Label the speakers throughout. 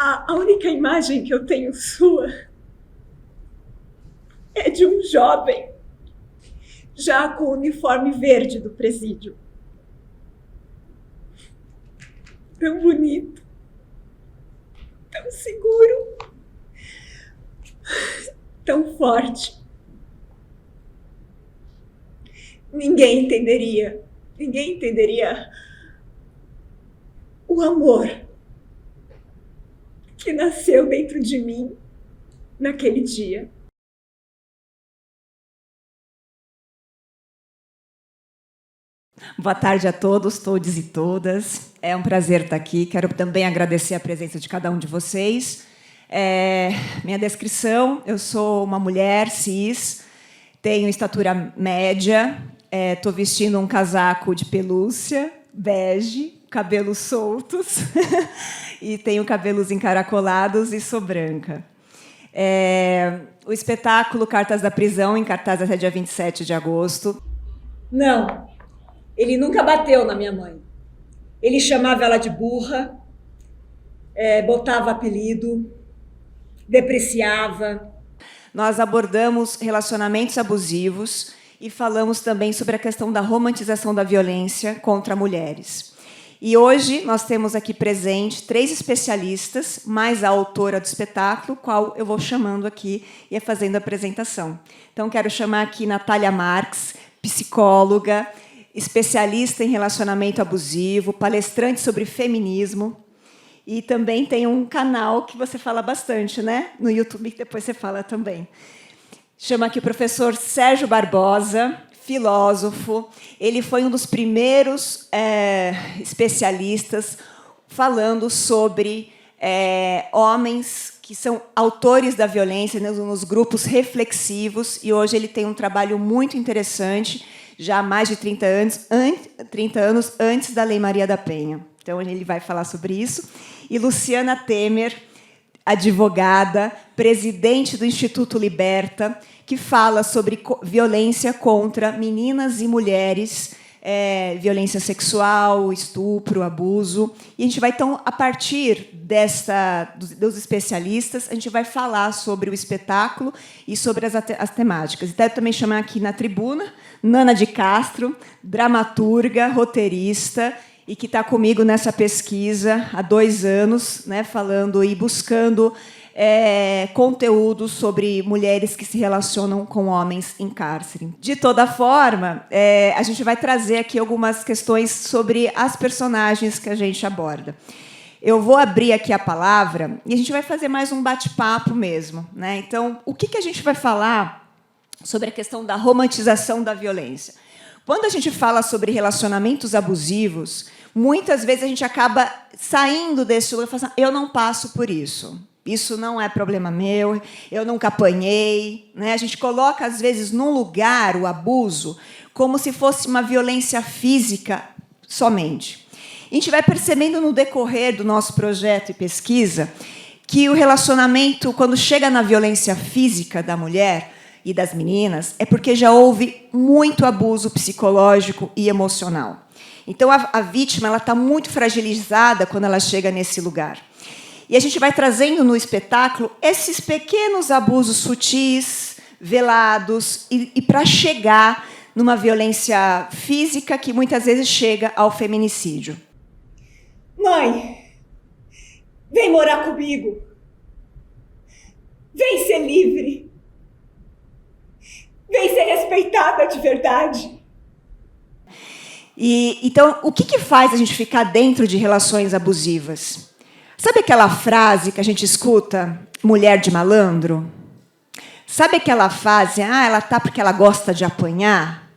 Speaker 1: A única imagem que eu tenho sua é de um jovem, já com o uniforme verde do presídio. Tão bonito, tão seguro, tão forte. Ninguém entenderia o amor que nasceu dentro de mim naquele dia.
Speaker 2: Boa tarde a todos, todes e todas. É um prazer estar aqui. Quero também agradecer a presença de cada um de vocês. Minha descrição: eu sou uma mulher cis, tenho estatura média, estou vestindo um casaco de pelúcia, bege, cabelos soltos e tenho cabelos encaracolados e sou branca. O espetáculo Cartas da Prisão, em cartaz até dia 27 de agosto.
Speaker 3: Não, ele nunca bateu na minha mãe. Ele chamava ela de burra, botava apelido, depreciava.
Speaker 2: Nós abordamos relacionamentos abusivos e falamos também sobre a questão da romantização da violência contra mulheres. E hoje nós temos aqui presente 3 especialistas, mais a autora do espetáculo, qual eu vou chamando aqui e fazendo a apresentação. Então, quero chamar aqui Natália Marques, psicóloga, especialista em relacionamento abusivo, palestrante sobre feminismo, e também tem um canal que você fala bastante, né? No YouTube, que depois você fala também. Chama aqui o professor Sérgio Barbosa, filósofo. Ele foi um dos primeiros especialistas falando sobre homens que são autores da violência nos grupos reflexivos, e hoje ele tem um trabalho muito interessante, já há mais de 30 anos antes da Lei Maria da Penha. Então, ele vai falar sobre isso. E Luciana Temer, advogada, presidente do Instituto Liberta, que fala sobre violência contra meninas e mulheres, violência sexual, estupro, abuso. E a gente vai, então, a partir dos especialistas, a gente vai falar sobre o espetáculo e sobre as temáticas. Então, eu também chamar aqui na tribuna Nana de Castro, dramaturga, roteirista, e que está comigo nessa pesquisa há 2 anos, né, falando e buscando conteúdo sobre mulheres que se relacionam com homens em cárcere. De toda forma, a gente vai trazer aqui algumas questões sobre as personagens que a gente aborda. Eu vou abrir aqui a palavra e a gente vai fazer mais um bate-papo mesmo, né? Então, o que a gente vai falar sobre a questão da romantização da violência? Quando a gente fala sobre relacionamentos abusivos, muitas vezes a gente acaba saindo desse lugar e falando assim, eu não passo por isso. Isso não é problema meu, eu nunca apanhei. Né? A gente coloca, às vezes, num lugar o abuso como se fosse uma violência física somente. A gente vai percebendo no decorrer do nosso projeto e pesquisa que o relacionamento, quando chega na violência física da mulher e das meninas, é porque já houve muito abuso psicológico e emocional. Então, a vítima está muito fragilizada quando ela chega nesse lugar. E a gente vai trazendo no espetáculo esses pequenos abusos sutis, velados, e para chegar numa violência física que muitas vezes chega ao feminicídio.
Speaker 1: Mãe, vem morar comigo. Vem ser livre. Vem ser respeitada de verdade.
Speaker 2: Então, o que faz a gente ficar dentro de relações abusivas? Sabe aquela frase que a gente escuta, mulher de malandro? Sabe aquela frase, ela está porque ela gosta de apanhar?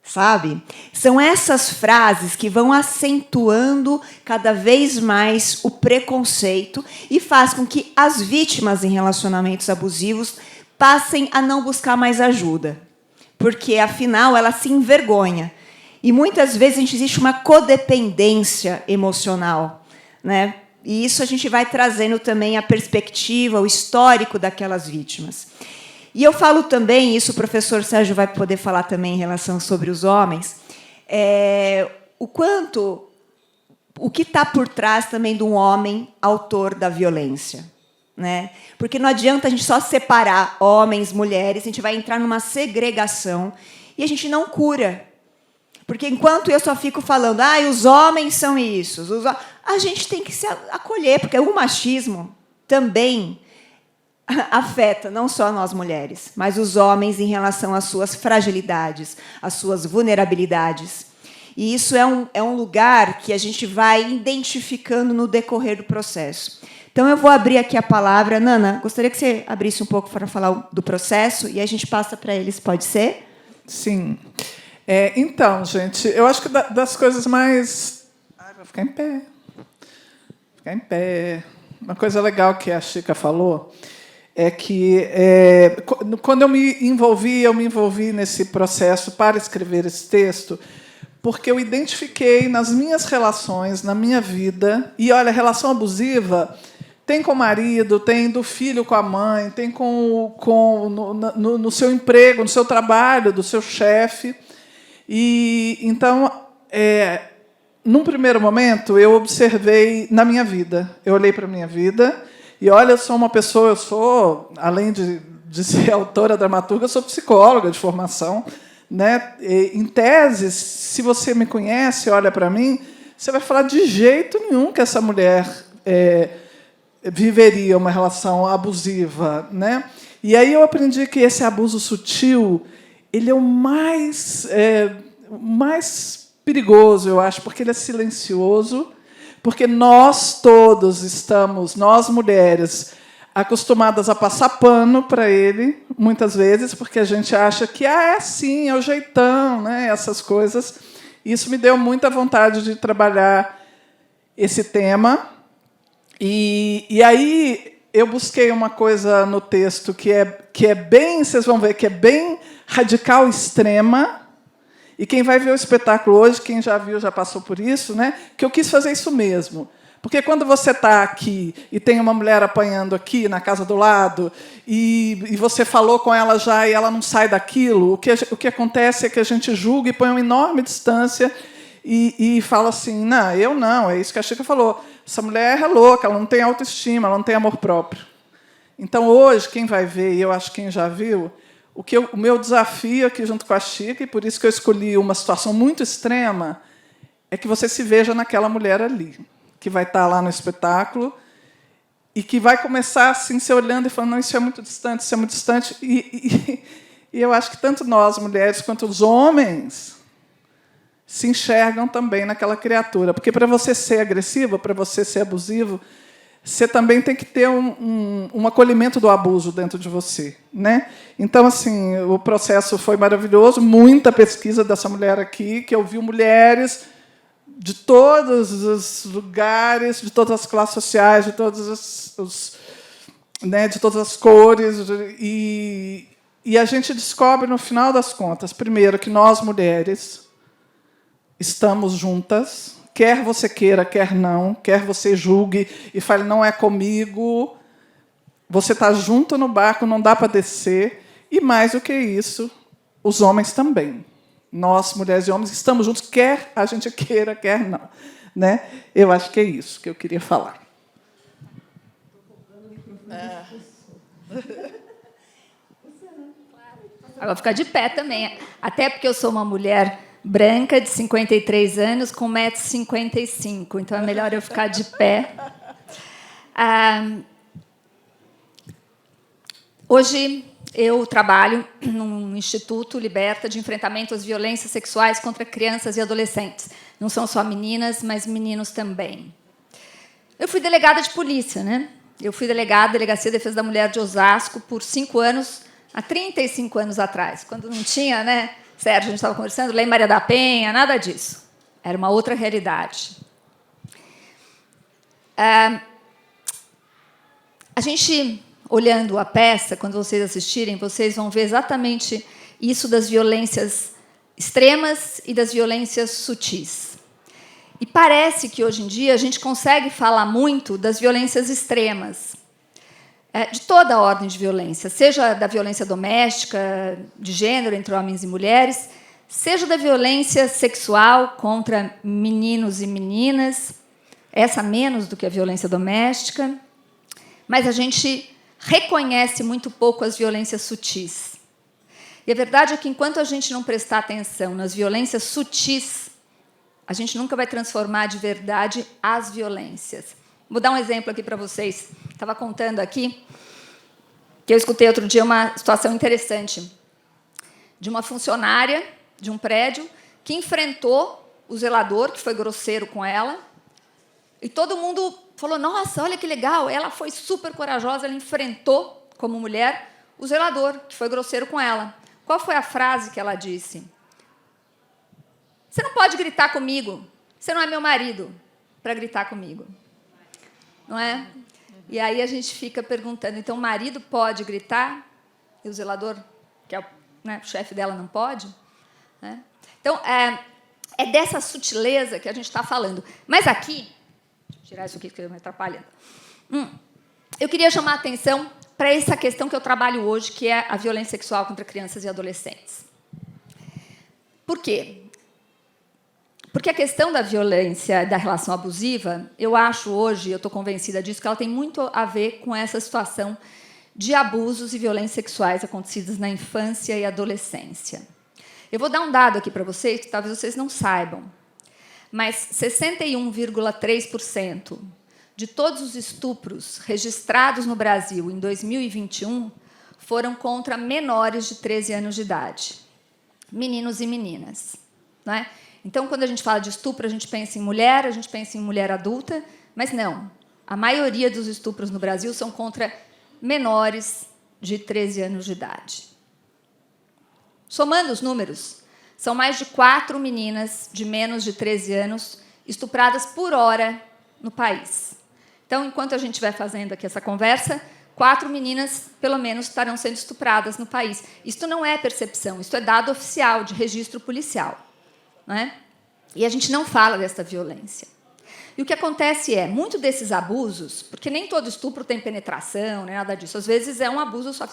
Speaker 2: Sabe? São essas frases que vão acentuando cada vez mais o preconceito e faz com que as vítimas em relacionamentos abusivos passem a não buscar mais ajuda, porque, afinal, ela se envergonha. E, muitas vezes, existe uma codependência emocional, né? E isso a gente vai trazendo também a perspectiva, o histórico daquelas vítimas. E eu falo também, isso o professor Sérgio vai poder falar também em relação sobre os homens, o quanto o que está por trás também de um homem autor da violência, né? Porque não adianta a gente só separar homens, mulheres, a gente vai entrar numa segregação e a gente não cura. Porque enquanto eu só fico falando, os homens são isso, a gente tem que se acolher, porque o machismo também afeta não só nós mulheres, mas os homens em relação às suas fragilidades, às suas vulnerabilidades. E isso é um lugar que a gente vai identificando no decorrer do processo. Então, eu vou abrir aqui a palavra. Nana, gostaria que você abrisse um pouco para falar do processo, e a gente passa para eles, pode ser?
Speaker 4: Sim. Então, gente, eu acho que das coisas mais... vou ficar em pé. Ficar em pé. Uma coisa legal que a Chica falou é que, quando eu me envolvi nesse processo para escrever esse texto, porque eu identifiquei nas minhas relações, na minha vida, e, olha, relação abusiva tem com o marido, tem do filho com a mãe, tem no seu emprego, no seu trabalho, do seu chefe. E, então, num primeiro momento, eu observei na minha vida. Eu olhei para a minha vida e, olha, eu sou, além de ser autora, dramaturga, eu sou psicóloga de formação, né? Em tese, se você me conhece, olha para mim, você vai falar de jeito nenhum que essa mulher viveria uma relação abusiva, né? E aí eu aprendi que esse abuso sutil ele é o mais perigoso, eu acho, porque ele é silencioso, porque nós todos estamos, nós mulheres, acostumadas a passar pano para ele, muitas vezes, porque a gente acha que é assim, é o jeitão, né? Essas coisas. Isso me deu muita vontade de trabalhar esse tema. E aí eu busquei uma coisa no texto que é bem, vocês vão ver, que é bem radical, extrema. E quem vai ver o espetáculo hoje, quem já viu, já passou por isso, né? Que eu quis fazer isso mesmo. Porque quando você está aqui e tem uma mulher apanhando aqui na casa do lado e você falou com ela já e ela não sai daquilo, o que acontece é que a gente julga e põe uma enorme distância e fala assim, não, eu não, é isso que a Chica falou. Essa mulher é louca, ela não tem autoestima, ela não tem amor próprio. Então, hoje, quem vai ver, e eu acho que quem já viu, o meu desafio aqui junto com a Chica, e por isso que eu escolhi uma situação muito extrema, é que você se veja naquela mulher ali, que vai estar lá no espetáculo e que vai começar assim, se olhando e falando, não, isso é muito distante, isso é muito distante. E eu acho que tanto nós, mulheres, quanto os homens se enxergam também naquela criatura. Porque, para você ser agressivo, para você ser abusivo, você também tem que ter um acolhimento do abuso dentro de você, né? Então, assim, o processo foi maravilhoso, muita pesquisa dessa mulher aqui, que ouviu mulheres de todos os lugares, de todas as classes sociais, de todos de todas as cores, e a gente descobre, no final das contas, primeiro, que nós, mulheres, estamos juntas, quer você queira, quer não, quer você julgue e fale, não é comigo, você está junto no barco, não dá para descer, e, mais do que isso, os homens também. Nós, mulheres e homens, estamos juntos, quer a gente queira, quer não. Né? Eu acho que é isso que eu queria falar.
Speaker 5: Eu vou ficar de pé também, até porque eu sou uma mulher branca, de 53 anos, com 1,55 m, então é melhor eu ficar de pé. Hoje eu trabalho num Instituto Liberta de Enfrentamento às Violências Sexuais contra Crianças e Adolescentes. Não são só meninas, mas meninos também. Eu fui delegada de polícia, né? Eu fui delegada, Delegacia de Defesa da Mulher de Osasco, por 5 anos, há 35 anos atrás, quando não tinha, né, Sérgio, a gente estava conversando, Lei Maria da Penha, nada disso. Era uma outra realidade. A gente, olhando a peça, quando vocês assistirem, vocês vão ver exatamente isso das violências extremas e das violências sutis. E parece que, hoje em dia, a gente consegue falar muito das violências extremas, de toda a ordem de violência, seja da violência doméstica, de gênero, entre homens e mulheres, seja da violência sexual contra meninos e meninas, essa menos do que a violência doméstica, mas a gente reconhece muito pouco as violências sutis. E a verdade é que, enquanto a gente não prestar atenção nas violências sutis, a gente nunca vai transformar de verdade as violências. Vou dar um exemplo aqui para vocês. Estava contando aqui que eu escutei outro dia uma situação interessante de uma funcionária de um prédio que enfrentou o zelador, que foi grosseiro com ela, e todo mundo falou, nossa, olha que legal, ela foi super corajosa, ela enfrentou, como mulher, o zelador, que foi grosseiro com ela. Qual foi a frase que ela disse? Você não pode gritar comigo, você não é meu marido para gritar comigo. Não é? E aí a gente fica perguntando, então o marido pode gritar e o zelador, que é o chefe dela, não pode? Né? Então, é dessa sutileza que a gente está falando. Mas aqui, deixa eu tirar isso aqui que eu me atrapalhando. Eu queria chamar a atenção para essa questão que eu trabalho hoje, que é a violência sexual contra crianças e adolescentes. Por quê? Porque a questão da violência, da relação abusiva, eu acho hoje, eu estou convencida disso, que ela tem muito a ver com essa situação de abusos e violências sexuais acontecidos na infância e adolescência. Eu vou dar um dado aqui para vocês, que talvez vocês não saibam, mas 61,3% de todos os estupros registrados no Brasil em 2021 foram contra menores de 13 anos de idade, meninos e meninas. Não é? Então, quando a gente fala de estupro, a gente pensa em mulher, a gente pensa em mulher adulta, mas não. A maioria dos estupros no Brasil são contra menores de 13 anos de idade. Somando os números, são mais de 4 meninas de menos de 13 anos estupradas por hora no país. Então, enquanto a gente estiver fazendo aqui essa conversa, 4 meninas, pelo menos, estarão sendo estupradas no país. Isto não é percepção, isto é dado oficial, de registro policial. Não é? E a gente não fala dessa violência. E o que acontece é, muito desses abusos, porque nem todo estupro tem penetração, nem nada disso, às vezes é um abuso só.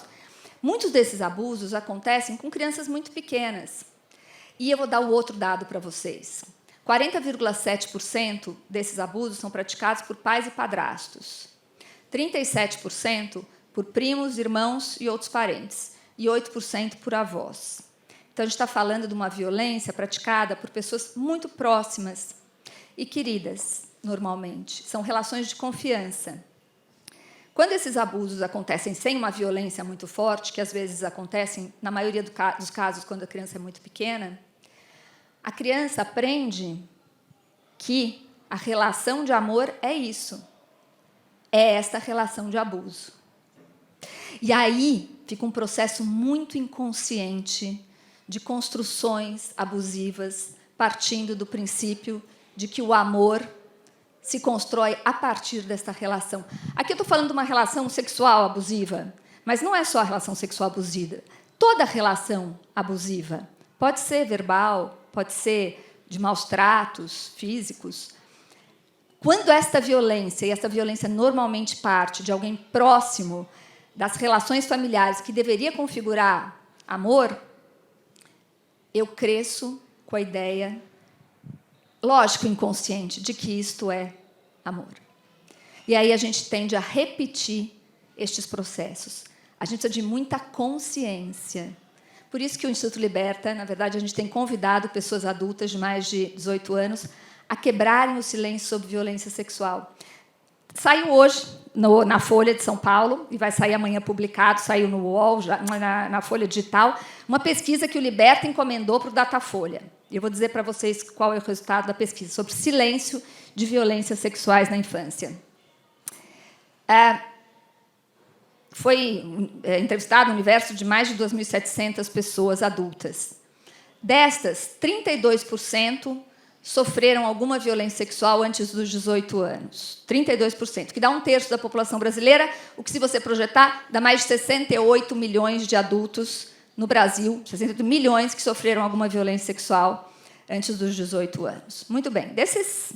Speaker 5: Muitos desses abusos acontecem com crianças muito pequenas. E eu vou dar o outro dado para vocês. 40,7% desses abusos são praticados por pais e padrastos. 37% por primos, irmãos e outros parentes. E 8% por avós. Então, a gente está falando de uma violência praticada por pessoas muito próximas e queridas, normalmente. São relações de confiança. Quando esses abusos acontecem sem uma violência muito forte, que às vezes acontecem, na maioria dos casos, quando a criança é muito pequena, a criança aprende que a relação de amor é isso. É esta relação de abuso. E aí fica um processo muito inconsciente de construções abusivas, partindo do princípio de que o amor se constrói a partir desta relação. Aqui eu estou falando de uma relação sexual abusiva, mas não é só a relação sexual abusiva. Toda relação abusiva pode ser verbal, pode ser de maus tratos físicos. Quando esta violência, e esta violência normalmente parte de alguém próximo das relações familiares que deveria configurar amor, eu cresço com a ideia, lógico, inconsciente, de que isto é amor. E aí a gente tende a repetir estes processos. A gente precisa de muita consciência. Por isso que o Instituto Liberta, na verdade, a gente tem convidado pessoas adultas de mais de 18 anos a quebrarem o silêncio sobre violência sexual. Saiu hoje na Folha de São Paulo, e vai sair amanhã publicado, saiu no UOL, na Folha Digital, uma pesquisa que o Liberta encomendou para o Datafolha. Eu vou dizer para vocês qual é o resultado da pesquisa, sobre silêncio de violências sexuais na infância. Foi entrevistado um universo de mais de 2.700 pessoas adultas. Destas, 32% sofreram alguma violência sexual antes dos 18 anos. 32%, que dá 1/3 da população brasileira, o que, se você projetar, dá mais de 68 milhões de adultos no Brasil, 68 milhões que sofreram alguma violência sexual antes dos 18 anos. Muito bem. Desses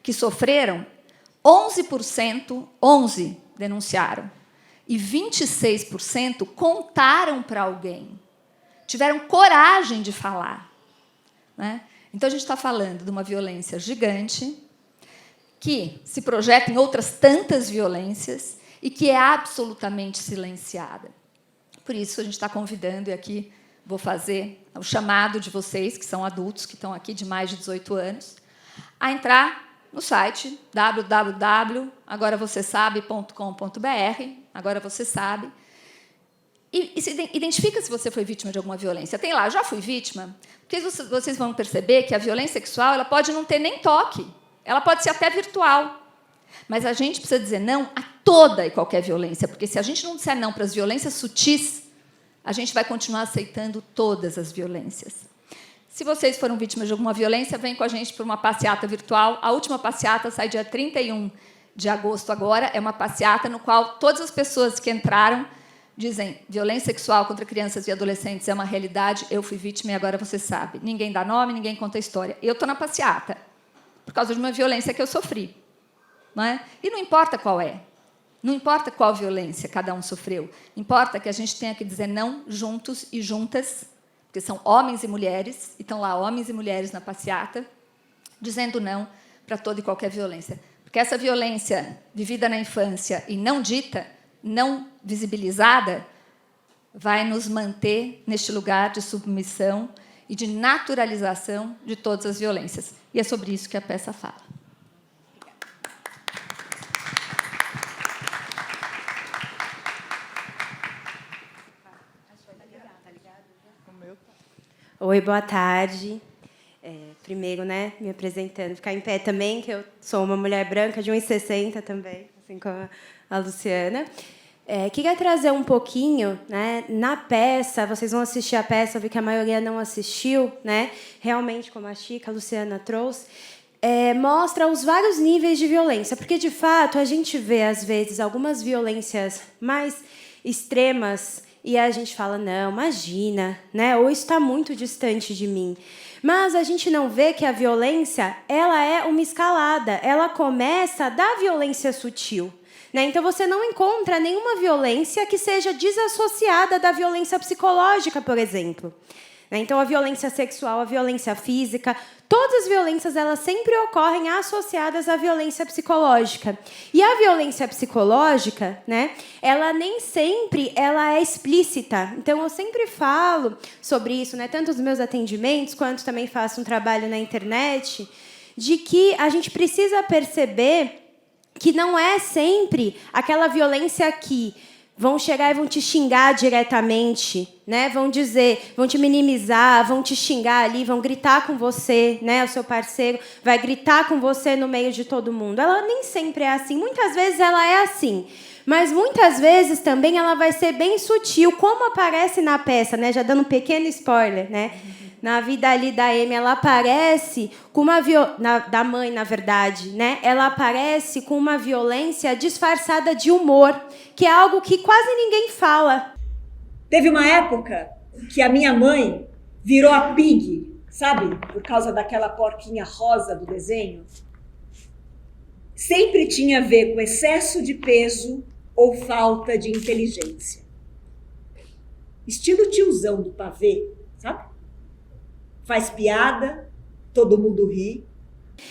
Speaker 5: que sofreram, 11% denunciaram. E 26% contaram para alguém. Tiveram coragem de falar. Né? Então, a gente está falando de uma violência gigante que se projeta em outras tantas violências e que é absolutamente silenciada. Por isso, a gente está convidando, e aqui vou fazer o chamado de vocês, que são adultos, que estão aqui de mais de 18 anos, a entrar no site www.agoravocêsabe.com.br, agora você sabe, e identifica se você foi vítima de alguma violência. Tem lá, já fui vítima, porque vocês vão perceber que a violência sexual ela pode não ter nem toque, ela pode ser até virtual, mas a gente precisa dizer não a toda e qualquer violência, porque se a gente não disser não para as violências sutis, a gente vai continuar aceitando todas as violências. Se vocês foram vítimas de alguma violência, vem com a gente para uma passeata virtual. A última passeata sai dia 31 de agosto agora. É uma passeata no qual todas as pessoas que entraram dizem violência sexual contra crianças e adolescentes é uma realidade, eu fui vítima e agora você sabe. Ninguém dá nome, ninguém conta história. Eu estou na passeata por causa de uma violência que eu sofri. Não é? E não importa qual é. Não importa qual violência cada um sofreu. Importa que a gente tenha que dizer não juntos e juntas, porque são homens e mulheres, e estão lá homens e mulheres na passeata, dizendo não para toda e qualquer violência. Porque essa violência vivida na infância e não dita, não visibilizada, vai nos manter neste lugar de submissão e de naturalização de todas as violências. E é sobre isso que a peça fala.
Speaker 6: Oi, boa tarde. Primeiro, né, me apresentando, ficar em pé também, que eu sou uma mulher branca de 1,60 também, assim como a Luciana. Queria trazer um pouquinho, né, na peça, vocês vão assistir a peça, eu vi que a maioria não assistiu, né, realmente, como a Chica, a Luciana trouxe, mostra os vários níveis de violência, porque, de fato, a gente vê, às vezes, algumas violências mais extremas, e a gente fala, não, imagina, né? Ou isso está muito distante de mim. Mas a gente não vê que a violência ela é uma escalada. Ela começa da violência sutil. Né? Então, você não encontra nenhuma violência que seja desassociada da violência psicológica, por exemplo. Então, a violência sexual, a violência física, todas as violências elas sempre ocorrem associadas à violência psicológica. E a violência psicológica, né, ela nem sempre ela é explícita. Então, eu sempre falo sobre isso, né, tanto nos meus atendimentos, quanto também faço um trabalho na internet, de que a gente precisa perceber que não é sempre aquela violência que vão chegar e vão te xingar diretamente, né? Vão dizer, vão te minimizar, vão te xingar ali, vão gritar com você, né? O seu parceiro vai gritar com você no meio de todo mundo. Ela nem sempre é assim. Muitas vezes ela é assim. Mas muitas vezes também ela vai ser bem sutil, como aparece na peça, né? Já dando um pequeno spoiler, né? Na vida ali da Amy, ela aparece com uma da mãe, na verdade, né? Ela aparece com uma violência disfarçada de humor, que é algo que quase ninguém fala.
Speaker 3: Teve uma época que a minha mãe virou a Pig, sabe? Por causa daquela porquinha rosa do desenho. Sempre tinha a ver com excesso de peso ou falta de inteligência. Estilo tiozão do pavê, sabe? Faz piada, todo mundo ri.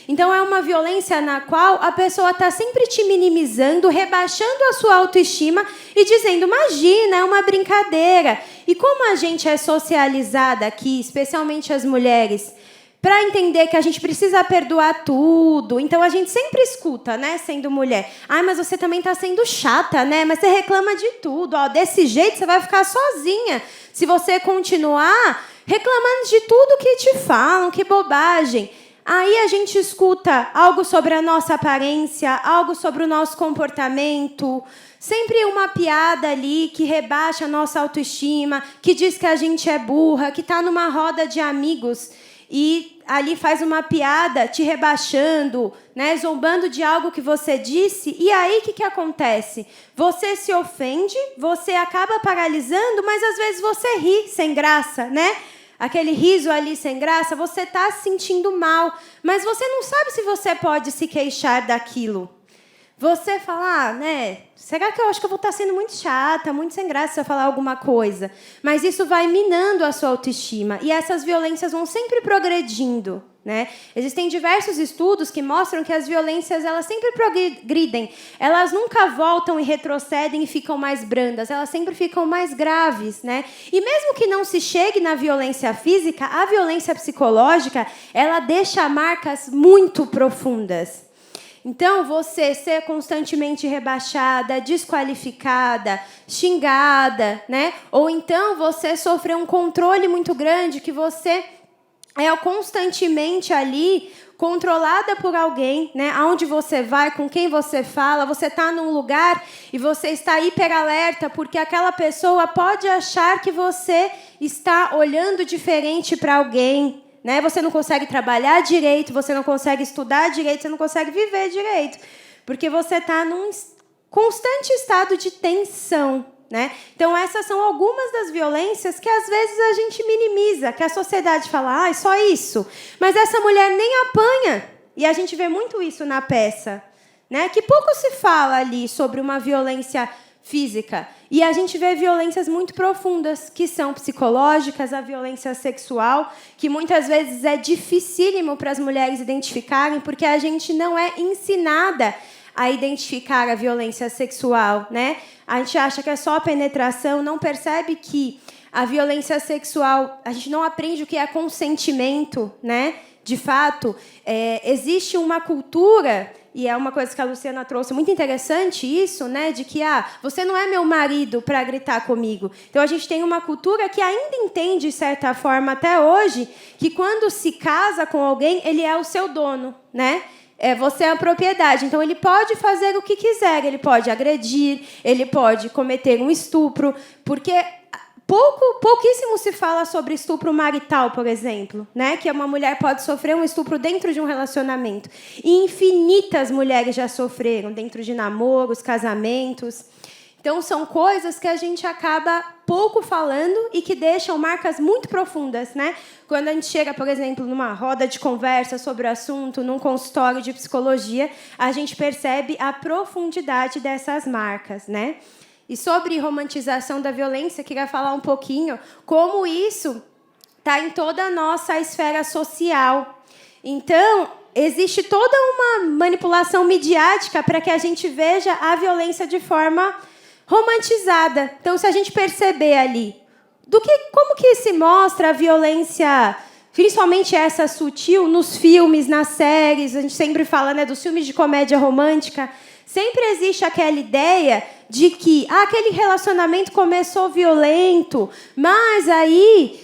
Speaker 6: Então, é uma violência na qual a pessoa está sempre te minimizando, rebaixando a sua autoestima e dizendo, imagina, é uma brincadeira. E como a gente é socializada aqui, especialmente as mulheres, para entender que a gente precisa perdoar tudo, então a gente sempre escuta, né, sendo mulher. Ai, mas você também está sendo chata, né? Mas você reclama de tudo. Ó, desse jeito você vai ficar sozinha. Se você continuar reclamando de tudo que te falam, que bobagem. Aí a gente escuta algo sobre a nossa aparência, algo sobre o nosso comportamento, sempre uma piada ali que rebaixa a nossa autoestima, que diz que a gente é burra, que está numa roda de amigos e ali faz uma piada te rebaixando, né, zombando de algo que você disse. E aí o que acontece? Você se ofende, você acaba paralisando, mas às vezes você ri sem graça, né? Aquele riso ali sem graça, você está se sentindo mal, mas você não sabe se você pode se queixar daquilo. Você fala, né? Será que eu acho que eu vou estar sendo muito chata, muito sem graça se eu falar alguma coisa? Mas isso vai minando a sua autoestima. E essas violências vão sempre progredindo, né? Existem diversos estudos que mostram que as violências elas sempre progridem, elas nunca voltam e retrocedem e ficam mais brandas, elas sempre ficam mais graves, né? E mesmo que não se chegue na violência física, a violência psicológica ela deixa marcas muito profundas. Então, você ser constantemente rebaixada, desqualificada, xingada, né? Ou então você sofrer um controle muito grande, que você é constantemente ali controlada por alguém, né? Aonde você vai, com quem você fala, você está num lugar e você está hiperalerta porque aquela pessoa pode achar que você está olhando diferente para alguém, né? Você não consegue trabalhar direito, você não consegue estudar direito, você não consegue viver direito, porque você está num constante estado de tensão, né? Então, essas são algumas das violências que, às vezes, a gente minimiza, que a sociedade fala, ah, é só isso. Mas essa mulher nem apanha. E a gente vê muito isso na peça, né? Que pouco se fala ali sobre uma violência física. E a gente vê violências muito profundas, que são psicológicas, a violência sexual, que muitas vezes é dificílimo para as mulheres identificarem, porque a gente não é ensinada a identificar a violência sexual, né? A gente acha que é só a penetração, não percebe que a violência sexual, a gente não aprende o que é consentimento, né? De fato, existe uma cultura, e é uma coisa que a Luciana trouxe, muito interessante isso, né? De que, você não é meu marido para gritar comigo. Então, a gente tem uma cultura que ainda entende, de certa forma, até hoje, que quando se casa com alguém, ele é o seu dono, né? Você é a propriedade. Então, ele pode fazer o que quiser. Ele pode agredir, ele pode cometer um estupro, porque pouquíssimo se fala sobre estupro marital, por exemplo, né? Que uma mulher pode sofrer um estupro dentro de um relacionamento. E infinitas mulheres já sofreram dentro de namoros, casamentos. Então, são coisas que a gente acaba pouco falando e que deixam marcas muito profundas, né? Quando a gente chega, por exemplo, numa roda de conversa sobre o assunto, num consultório de psicologia, a gente percebe a profundidade dessas marcas, né? E sobre romantização da violência, queria falar um pouquinho como isso está em toda a nossa esfera social. Então, existe toda uma manipulação midiática para que a gente veja a violência de forma romantizada. Então, se a gente perceber ali como que se mostra a violência, principalmente essa sutil, nos filmes, nas séries, a gente sempre fala, né, dos filmes de comédia romântica, sempre existe aquela ideia de que aquele relacionamento começou violento, mas aí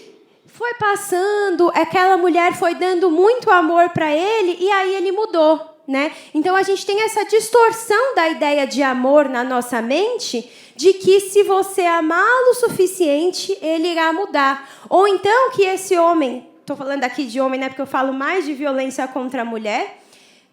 Speaker 6: foi passando, aquela mulher foi dando muito amor para ele e aí ele mudou, né? Então, a gente tem essa distorção da ideia de amor na nossa mente, de que se você amá-lo o suficiente, ele irá mudar. Ou então que esse homem, estou falando aqui de homem, né, porque eu falo mais de violência contra a mulher,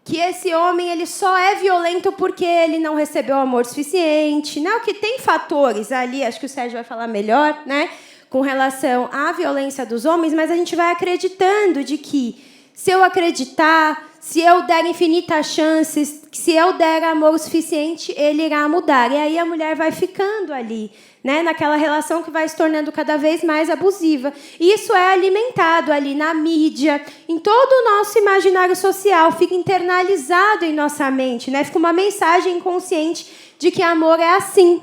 Speaker 6: que esse homem ele só é violento porque ele não recebeu amor suficiente, né? O que tem fatores ali, acho que o Sérgio vai falar melhor, né, com relação à violência dos homens, mas a gente vai acreditando de que se eu acreditar, se eu der infinitas chances, se eu der amor o suficiente, ele irá mudar. E aí a mulher vai ficando ali, né, naquela relação que vai se tornando cada vez mais abusiva. E isso é alimentado ali na mídia, em todo o nosso imaginário social, fica internalizado em nossa mente, né? Fica uma mensagem inconsciente de que amor é assim.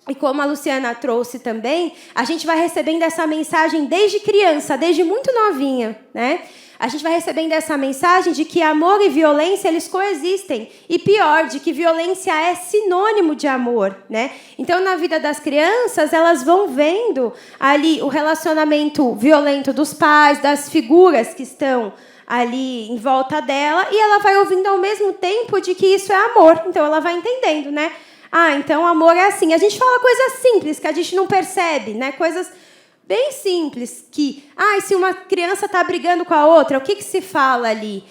Speaker 6: E como a Luciana trouxe também, a gente vai recebendo essa mensagem desde criança, desde muito novinha, né? A gente vai recebendo essa mensagem de que amor e violência, eles coexistem. E pior, de que violência é sinônimo de amor, né? Então, na vida das crianças, elas vão vendo ali o relacionamento violento dos pais, das figuras que estão ali em volta dela, e ela vai ouvindo ao mesmo tempo de que isso é amor. Então, ela vai entendendo, né? Então amor é assim. A gente fala coisas simples que a gente não percebe, né? Coisas bem simples, que, se uma criança está brigando com a outra, o que se fala ali?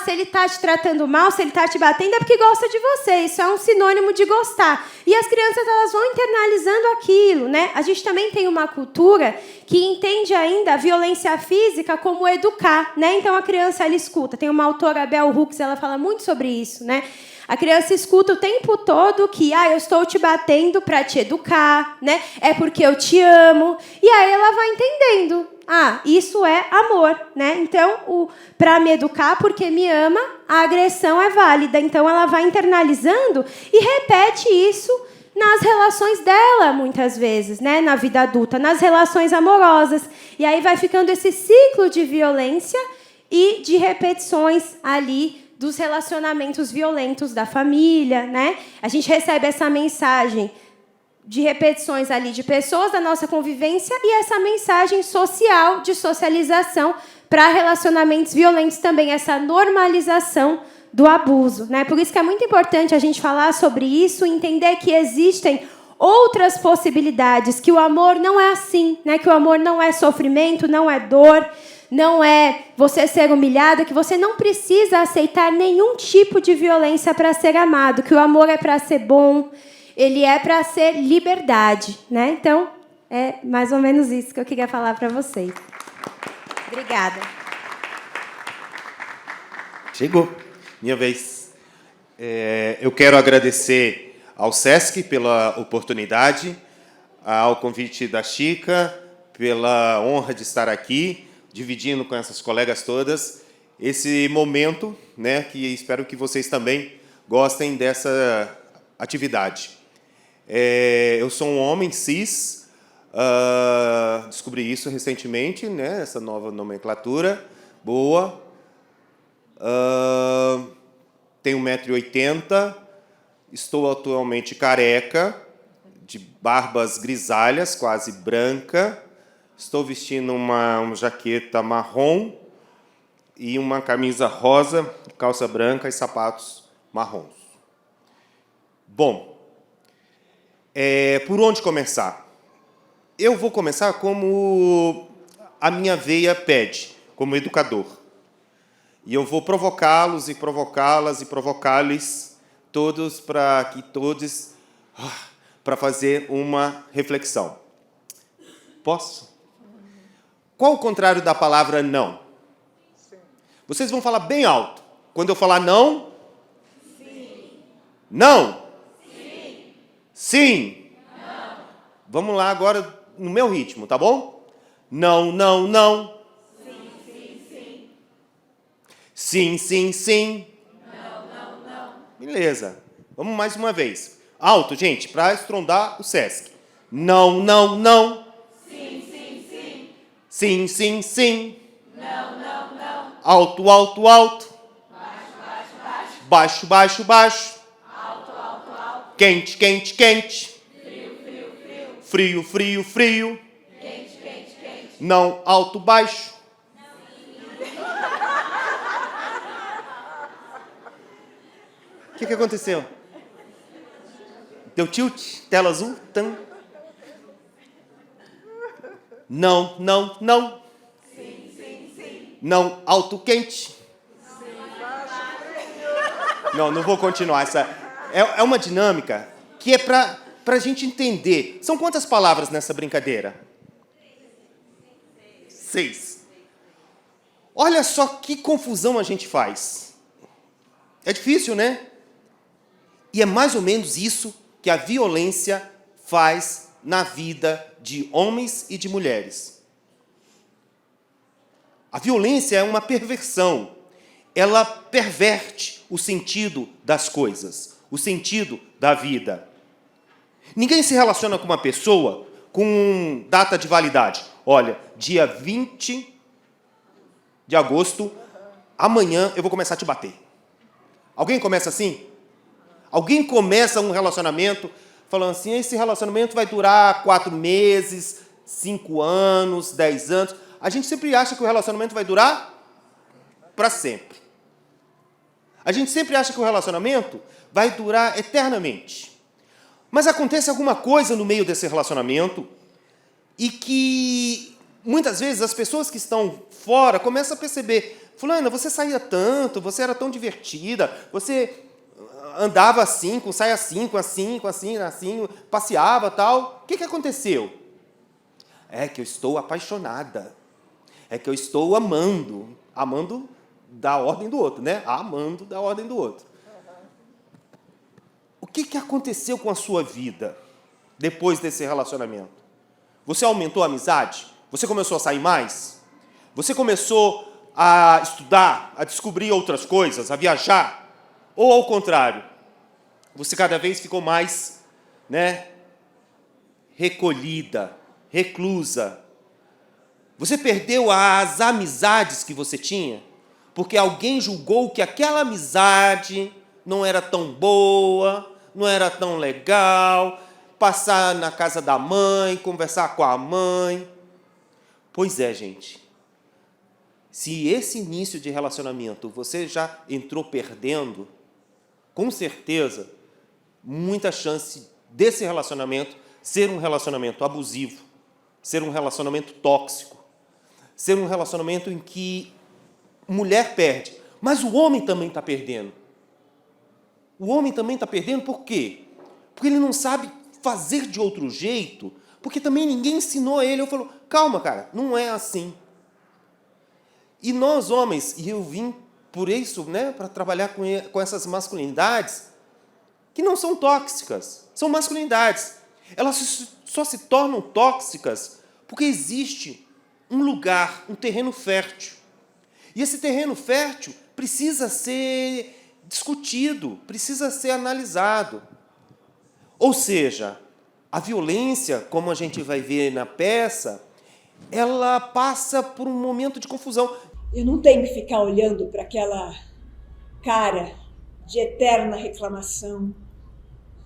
Speaker 6: Se ele está te tratando mal, se ele está te batendo, é porque gosta de você. Isso é um sinônimo de gostar. E as crianças, elas vão internalizando aquilo, né? A gente também tem uma cultura que entende ainda a violência física como educar, né? Então, a criança, ela escuta. Tem uma autora, a Bell Hooks, ela fala muito sobre isso, né? A criança escuta o tempo todo que eu estou te batendo para te educar, né? É porque eu te amo. E aí ela vai entendendo. Isso é amor, né? Então, para me educar porque me ama, a agressão é válida. Então, ela vai internalizando e repete isso nas relações dela, muitas vezes, né? Na vida adulta, nas relações amorosas. E aí vai ficando esse ciclo de violência e de repetições ali dos relacionamentos violentos da família, né? A gente recebe essa mensagem de repetições ali de pessoas da nossa convivência e essa mensagem social de socialização para relacionamentos violentos também, essa normalização do abuso, né? Por isso que é muito importante a gente falar sobre isso, entender que existem outras possibilidades, que o amor não é assim, né? Que o amor não é sofrimento, não é dor, não é você ser humilhada, que você não precisa aceitar nenhum tipo de violência para ser amado, que o amor é para ser bom, ele é para ser liberdade, né? Então, é mais ou menos isso que eu queria falar para vocês. Obrigada.
Speaker 7: Chegou, minha vez. Eu quero agradecer ao SESC pela oportunidade, ao convite da Chica, pela honra de estar aqui, dividindo com essas colegas todas esse momento, né, que espero que vocês também gostem dessa atividade. Eu sou um homem cis, descobri isso recentemente, né, essa nova nomenclatura, boa. Tenho 1,80 m, estou atualmente careca, de barbas grisalhas, quase branca. Estou vestindo uma jaqueta marrom e uma camisa rosa, calça branca e sapatos marrons. Bom, por onde começar? Eu vou começar como a minha veia pede, como educador. E eu vou provocá-los e provocá-las e provocá-los todos para fazer uma reflexão. Posso? Qual o contrário da palavra não? Sim. Vocês vão falar bem alto. Quando eu falar não? Sim. Não? Sim. Sim. Não. Vamos lá agora no meu ritmo, tá bom? Não, não, não. Sim, sim, sim. Sim, sim, sim. Não, não, não. Beleza. Vamos mais uma vez. Alto, gente, para estrondar o SESC. Não, não, não. Sim, sim, sim. Não, não, não. Alto, alto, alto. Baixo, baixo, baixo. Baixo, baixo, baixo. Alto, alto, alto. Quente, quente, quente. Frio, frio, frio. Frio, frio, frio. Quente, quente, quente. Não, alto, baixo. O que aconteceu? Deu tilt? Tela azul? Tam. Não, não, não. Sim, sim, sim. Não, alto, quente. Sim. Não vou continuar. Essa é uma dinâmica que é para a gente entender. São quantas palavras nessa brincadeira? 6. Olha só que confusão a gente faz. É difícil, né? E é mais ou menos isso que a violência faz na vida de homens e de mulheres. A violência é uma perversão. Ela perverte o sentido das coisas, o sentido da vida. Ninguém se relaciona com uma pessoa com data de validade. Olha, dia 20 de agosto, amanhã eu vou começar a te bater. Alguém começa assim? Alguém começa um relacionamento falando assim, esse relacionamento vai durar 4 meses, 5 anos, 10 anos. A gente sempre acha que o relacionamento vai durar para sempre. A gente sempre acha que o relacionamento vai durar eternamente. Mas acontece alguma coisa no meio desse relacionamento e que, muitas vezes, as pessoas que estão fora começam a perceber, fulana, você saía tanto, você era tão divertida, você andava assim, com saia assim, assim, passeava e tal. O que aconteceu? É que eu estou apaixonada. É que eu estou amando. Amando da ordem do outro, né? Amando da ordem do outro. o que aconteceu com a sua vida depois desse relacionamento? Você aumentou a amizade? Você começou a sair mais? Você começou a estudar, a descobrir outras coisas, a viajar? Ou, ao contrário, você cada vez ficou mais, recolhida, reclusa? Você perdeu as amizades que você tinha porque alguém julgou que aquela amizade não era tão boa, não era tão legal, passar na casa da mãe, conversar com a mãe. Pois é, gente. Se esse início de relacionamento você já entrou perdendo, com certeza, muita chance desse relacionamento ser um relacionamento abusivo, ser um relacionamento tóxico, ser um relacionamento em que mulher perde, mas o homem também está perdendo. O homem também está perdendo por quê? Porque ele não sabe fazer de outro jeito, porque também ninguém ensinou ele. Eu falo, calma, cara, não é assim. E nós, homens, e eu vim por isso, para trabalhar com essas masculinidades, que não são tóxicas, são masculinidades. Elas só se tornam tóxicas porque existe um lugar, um terreno fértil. E esse terreno fértil precisa ser discutido, precisa ser analisado. Ou seja, a violência, como a gente vai ver na peça, ela passa por um momento de confusão.
Speaker 1: Eu não tenho que ficar olhando para aquela cara de eterna reclamação,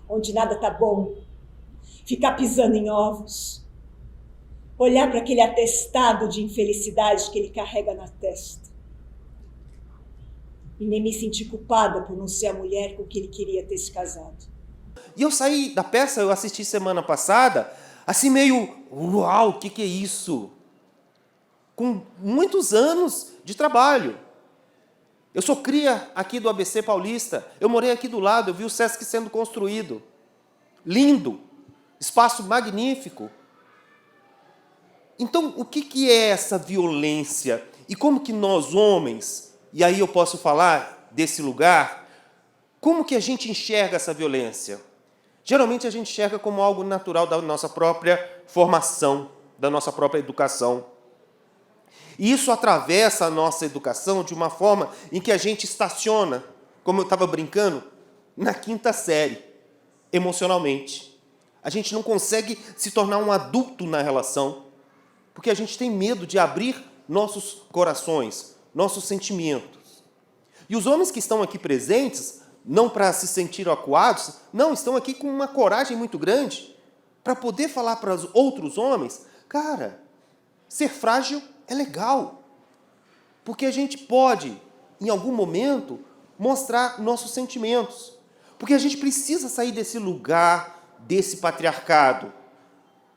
Speaker 1: onde nada está bom, ficar pisando em ovos, olhar para aquele atestado de infelicidade que ele carrega na testa. E nem me sentir culpada por não ser a mulher com que ele queria ter se casado.
Speaker 7: E eu saí da peça, eu assisti semana passada, assim meio, uau, o que é isso? Com muitos anos de trabalho. Eu sou cria aqui do ABC Paulista, eu morei aqui do lado, eu vi o Sesc sendo construído. Lindo, espaço magnífico. Então, o que é essa violência? E como que nós, homens, e aí eu posso falar desse lugar, como que a gente enxerga essa violência? Geralmente a gente enxerga como algo natural da nossa própria formação, da nossa própria educação. E isso atravessa a nossa educação de uma forma em que a gente estaciona, como eu estava brincando, na 5ª série, emocionalmente. A gente não consegue se tornar um adulto na relação, porque a gente tem medo de abrir nossos corações, nossos sentimentos. E os homens que estão aqui presentes, não para se sentir acuados, não, estão aqui com uma coragem muito grande para poder falar para os outros homens, cara, ser frágil é legal, porque a gente pode, em algum momento, mostrar nossos sentimentos, porque a gente precisa sair desse lugar, desse patriarcado.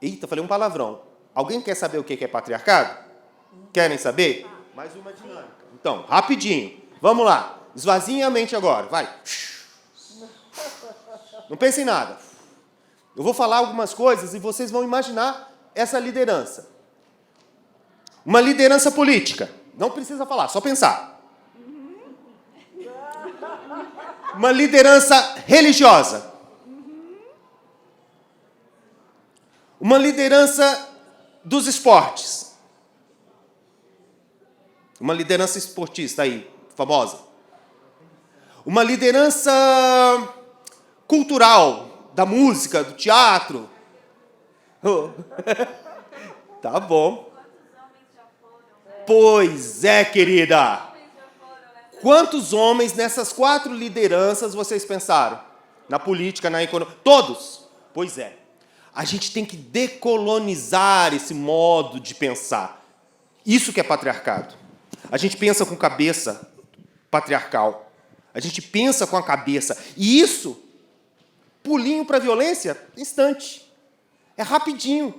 Speaker 7: Eita, falei um palavrão. Alguém quer saber o que é patriarcado? Querem saber? Mais uma dinâmica. Então, rapidinho. Vamos lá. Esvaziem a mente agora. Vai. Não pensem em nada. Eu vou falar algumas coisas e vocês vão imaginar essa liderança. Uma liderança política. Não precisa falar, só pensar. Uma liderança religiosa. Uma liderança dos esportes. Uma liderança esportista aí, famosa. Uma liderança cultural, da música, do teatro. Tá bom. Pois é, querida. Quantos homens nessas 4 lideranças vocês pensaram? Na política, na economia? Todos? Pois é. A gente tem que decolonizar esse modo de pensar. Isso que é patriarcado. A gente pensa com cabeça patriarcal. A gente pensa com a cabeça. E isso, pulinho para a violência, instante. É rapidinho.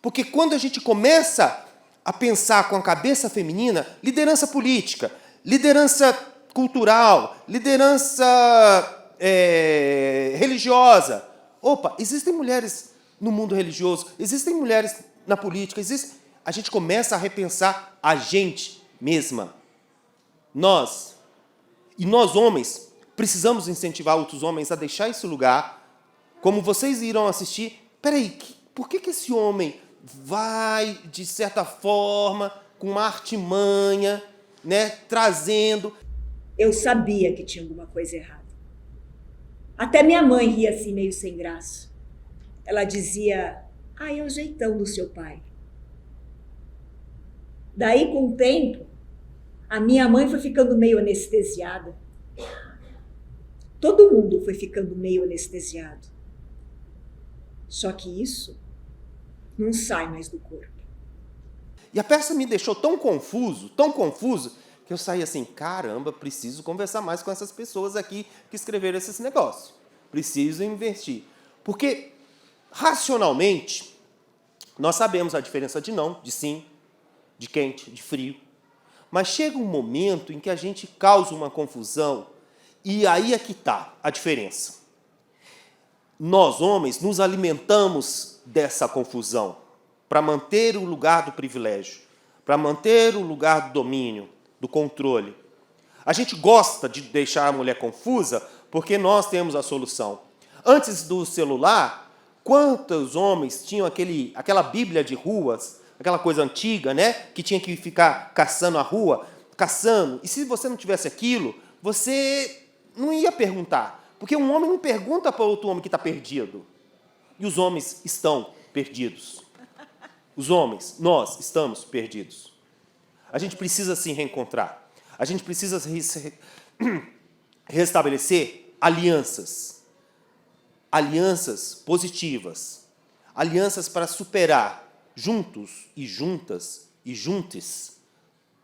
Speaker 7: Porque quando a gente começa a pensar com a cabeça feminina, liderança política, liderança cultural, liderança religiosa. Opa, existem mulheres no mundo religioso, existem mulheres na política, a gente começa a repensar a gente mesma. Nós. E nós, homens, precisamos incentivar outros homens a deixar esse lugar. Como vocês irão assistir, peraí, por que esse homem vai, de certa forma, com uma artimanha, né, trazendo...
Speaker 3: Eu sabia que tinha alguma coisa errada. Até minha mãe ria assim, meio sem graça. Ela dizia, é o jeitão do seu pai. Daí, com o tempo, a minha mãe foi ficando meio anestesiada. Todo mundo foi ficando meio anestesiado. Só que isso não sai mais do corpo.
Speaker 7: E a peça me deixou tão confuso, que eu saí assim, caramba, preciso conversar mais com essas pessoas aqui que escreveram esses negócios. Preciso investir. Porque, racionalmente, nós sabemos a diferença de não, de sim, de quente, de frio. Mas chega um momento em que a gente causa uma confusão e aí é que está a diferença. Nós, homens, nos alimentamos dessa confusão para manter o lugar do privilégio, para manter o lugar do domínio, do controle. A gente gosta de deixar a mulher confusa porque nós temos a solução. Antes do celular, quantos homens tinham aquela Bíblia de ruas, aquela coisa antiga, né? Que tinha que ficar caçando a rua, caçando. E se você não tivesse aquilo, você não ia perguntar. Porque um homem não pergunta para outro homem que está perdido. E os homens estão perdidos. Os homens, nós estamos perdidos. A gente precisa se reencontrar. A gente precisa restabelecer alianças. Alianças positivas. Alianças para superar juntos e juntas e juntes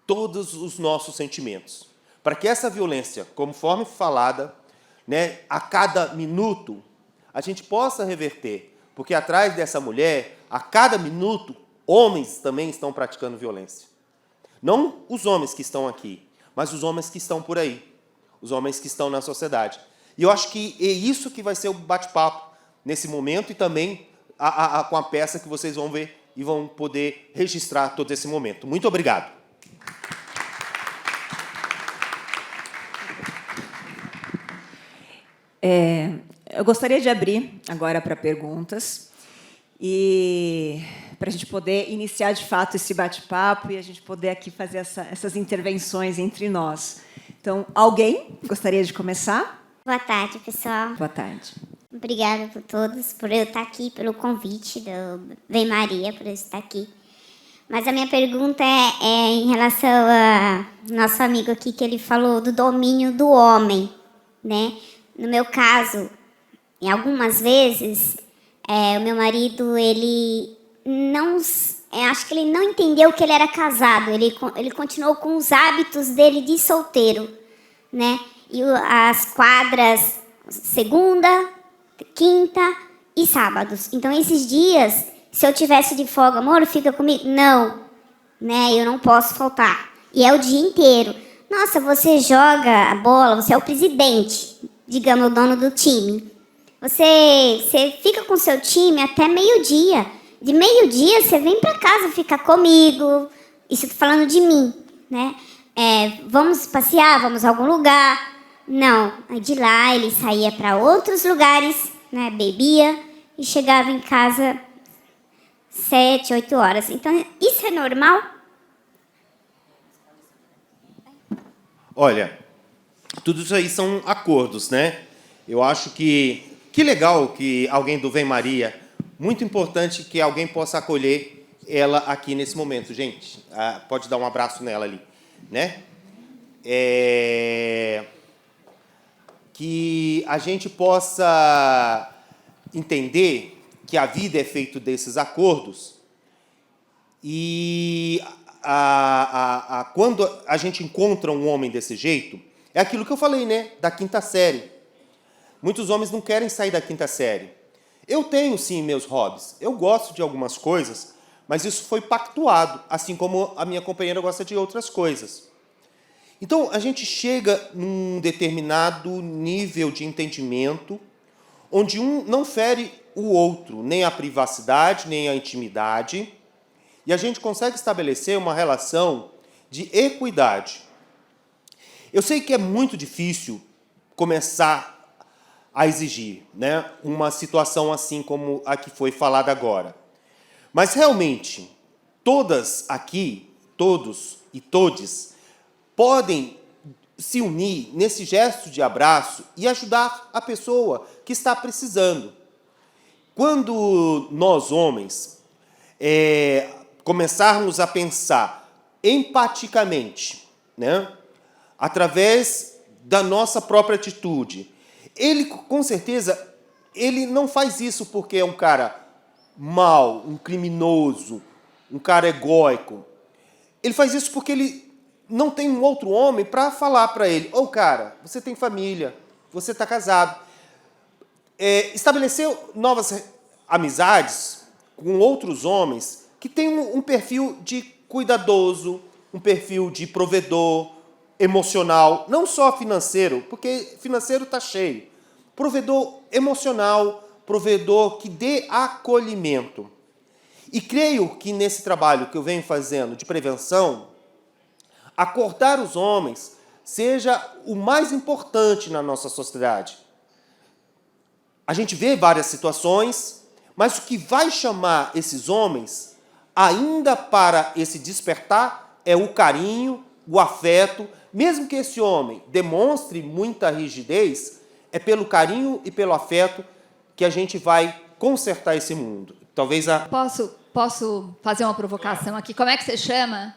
Speaker 7: todos os nossos sentimentos. Para que essa violência, conforme falada, né, a cada minuto, a gente possa reverter. Porque atrás dessa mulher, a cada minuto, homens também estão praticando violência. Não os homens que estão aqui, mas os homens que estão por aí. Os homens que estão na sociedade. E eu acho que é isso que vai ser o bate-papo nesse momento e também com a peça que vocês vão ver e vão poder registrar todo esse momento. Muito obrigado.
Speaker 2: Eu gostaria de abrir agora para perguntas e para a gente poder iniciar de fato esse bate-papo e a gente poder aqui fazer essas intervenções entre nós. Então, alguém gostaria de começar?
Speaker 8: Boa tarde, pessoal.
Speaker 2: Boa tarde.
Speaker 8: Obrigada por todos, por eu estar aqui, pelo convite do Vem Maria, por eu estar aqui. Mas a minha pergunta é em relação a nosso amigo aqui, que ele falou do domínio do homem, né? No meu caso, em algumas vezes, o meu marido, ele não... acho que ele não entendeu que ele era casado. Ele continuou com os hábitos dele de solteiro, né? E as quadras segunda, quinta e sábados. Então, esses dias, se eu tivesse de folga, amor, fica comigo? Não, né? Eu não posso faltar. E é o dia inteiro. Nossa, você joga a bola, você é o presidente, digamos, o dono do time. Você fica com o seu time até meio-dia. De meio-dia, você vem para casa ficar comigo. Isso estou falando de mim, né? Vamos passear, vamos a algum lugar. Não, de lá ele saía para outros lugares, né? Bebia e chegava em casa 7, 8 horas. Então, isso é normal?
Speaker 7: Olha, tudo isso aí são acordos, né? Eu acho que legal que alguém do Vem Maria, muito importante que alguém possa acolher ela aqui nesse momento. Gente, pode dar um abraço nela ali, né? Que a gente possa entender que a vida é feita desses acordos e quando a gente encontra um homem desse jeito, é aquilo que eu falei, né? Da quinta série. Muitos homens não querem sair da quinta série. Eu tenho, sim, meus hobbies. Eu gosto de algumas coisas, mas isso foi pactuado, assim como a minha companheira gosta de outras coisas. Então, a gente chega num determinado nível de entendimento, onde um não fere o outro, nem a privacidade, nem a intimidade, e a gente consegue estabelecer uma relação de equidade. Eu sei que é muito difícil começar a exigir, né, uma situação assim como a que foi falada agora. Mas, realmente, todas aqui, todos e todes, podem se unir nesse gesto de abraço e ajudar a pessoa que está precisando. Quando nós, homens, começarmos a pensar empaticamente, né, através da nossa própria atitude, ele, com certeza, ele não faz isso porque é um cara mau, um criminoso, um cara egóico. Ele faz isso porque ele não tem um outro homem para falar para ele: ô, cara, você tem família, você está casado. Estabelecer novas amizades com outros homens que têm um perfil de cuidadoso, um perfil de provedor emocional, não só financeiro, porque financeiro está cheio. Provedor emocional, provedor que dê acolhimento. E creio que nesse trabalho que eu venho fazendo de prevenção, acordar os homens seja o mais importante na nossa sociedade. A gente vê várias situações, mas o que vai chamar esses homens ainda para esse despertar é o carinho, o afeto. Mesmo que esse homem demonstre muita rigidez, é pelo carinho e pelo afeto que a gente vai consertar esse mundo. Talvez a...
Speaker 5: Posso fazer uma provocação aqui? Como é que você chama?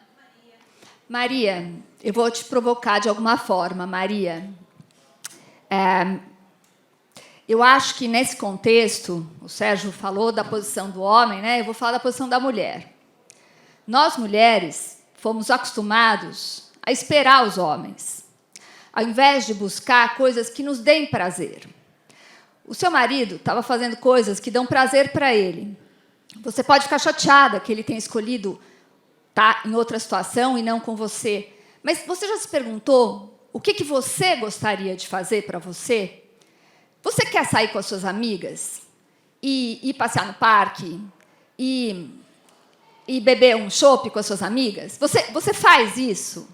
Speaker 5: Maria, eu vou te provocar de alguma forma, Maria. Eu acho que, nesse contexto, o Sérgio falou da posição do homem, né? Eu vou falar da posição da mulher. Nós, mulheres, fomos acostumados a esperar os homens, ao invés de buscar coisas que nos deem prazer. O seu marido estava fazendo coisas que dão prazer para ele. Você pode ficar chateada que ele tenha escolhido estar em outra situação e não com você. Mas você já se perguntou o que você gostaria de fazer para você? Você quer sair com as suas amigas e ir passear no parque e beber um chopp com as suas amigas? Você faz isso?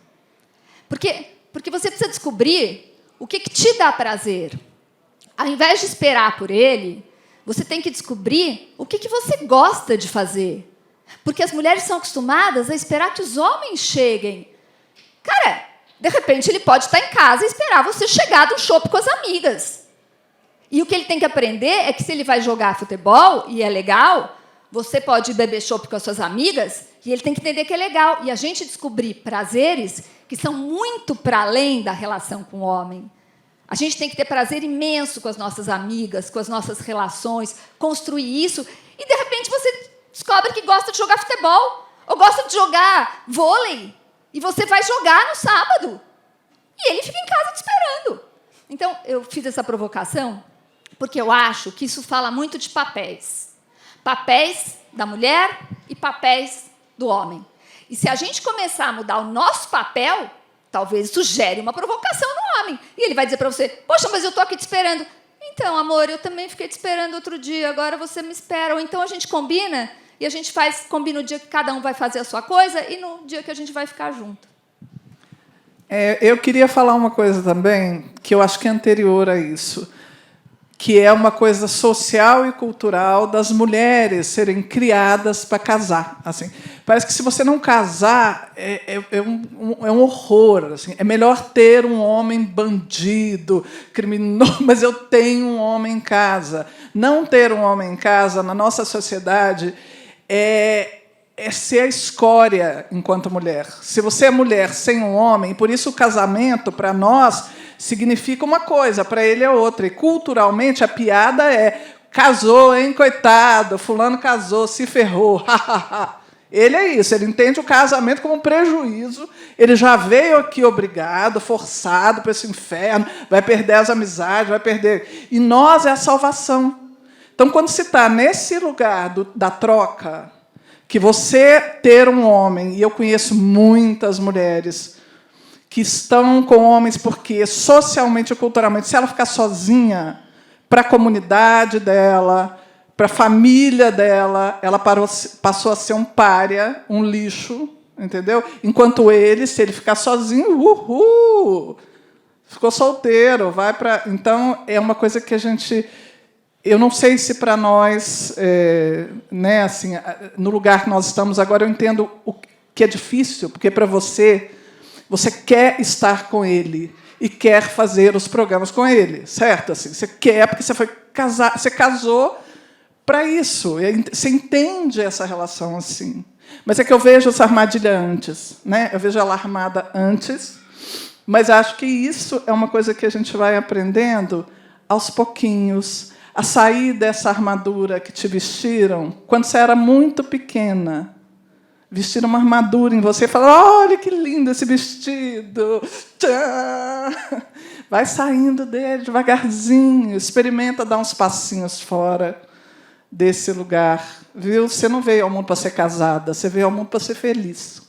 Speaker 5: Porque você precisa descobrir o que te dá prazer. Ao invés de esperar por ele, você tem que descobrir o que você gosta de fazer. Porque as mulheres são acostumadas a esperar que os homens cheguem. Cara, de repente ele pode estar em casa e esperar você chegar do chopp com as amigas. E o que ele tem que aprender é que, se ele vai jogar futebol, e é legal, você pode beber chopp com as suas amigas, e ele tem que entender que é legal. E a gente descobrir prazeres que são muito para além da relação com o homem. A gente tem que ter prazer imenso com as nossas amigas, com as nossas relações, construir isso, e, de repente, você descobre que gosta de jogar futebol, ou gosta de jogar vôlei, e você vai jogar no sábado, e ele fica em casa te esperando. Então, eu fiz essa provocação porque eu acho que isso fala muito de papéis. Papéis da mulher e papéis do homem. E se a gente começar a mudar o nosso papel, talvez isso gere uma provocação no homem. E ele vai dizer para você: poxa, mas eu estou aqui te esperando. Então, amor, eu também fiquei te esperando outro dia, agora você me espera. Ou então a gente combina, e a gente combina o dia que cada um vai fazer a sua coisa e no dia que a gente vai ficar junto.
Speaker 4: Eu queria falar uma coisa também, que eu acho que é anterior a isso, que é uma coisa social e cultural das mulheres serem criadas para casar. Assim, parece que, se você não casar, é um horror. Assim. É melhor ter um homem bandido, criminoso, mas eu tenho um homem em casa. Não ter um homem em casa, na nossa sociedade, é ser a escória enquanto mulher. Se você é mulher sem um homem, por isso o casamento, para nós, significa uma coisa, para ele é outra. E, culturalmente, a piada é: casou, hein, coitado, fulano casou, se ferrou. Ele é isso, ele entende o casamento como um prejuízo, ele já veio aqui obrigado, forçado para esse inferno, vai perder as amizades, vai perder... E nós é a salvação. Então, quando se está nesse lugar da troca, que você ter um homem, e eu conheço muitas mulheres que estão com homens porque, socialmente e culturalmente, se ela ficar sozinha, para a comunidade dela, para a família dela, ela passou a ser um pária, um lixo, entendeu? Enquanto ele, se ele ficar sozinho, ficou solteiro, vai para... Então, é uma coisa que a gente... Eu não sei se para nós, né, assim, no lugar que nós estamos agora, eu entendo o que é difícil, porque para você quer estar com ele e quer fazer os programas com ele, certo? Assim, você quer, porque você foi casar, você casou para isso. Você entende essa relação assim. Mas é que eu vejo essa armadilha antes, né? Eu vejo ela armada antes, mas acho que isso é uma coisa que a gente vai aprendendo aos pouquinhos, a sair dessa armadura que te vestiram quando você era muito pequena. Vestiram uma armadura em você e falaram: olha que lindo esse vestido. Tchã! Vai saindo dele devagarzinho, experimenta dar uns passinhos fora desse lugar. Viu? Você não veio ao mundo para ser casada, você veio ao mundo para ser feliz.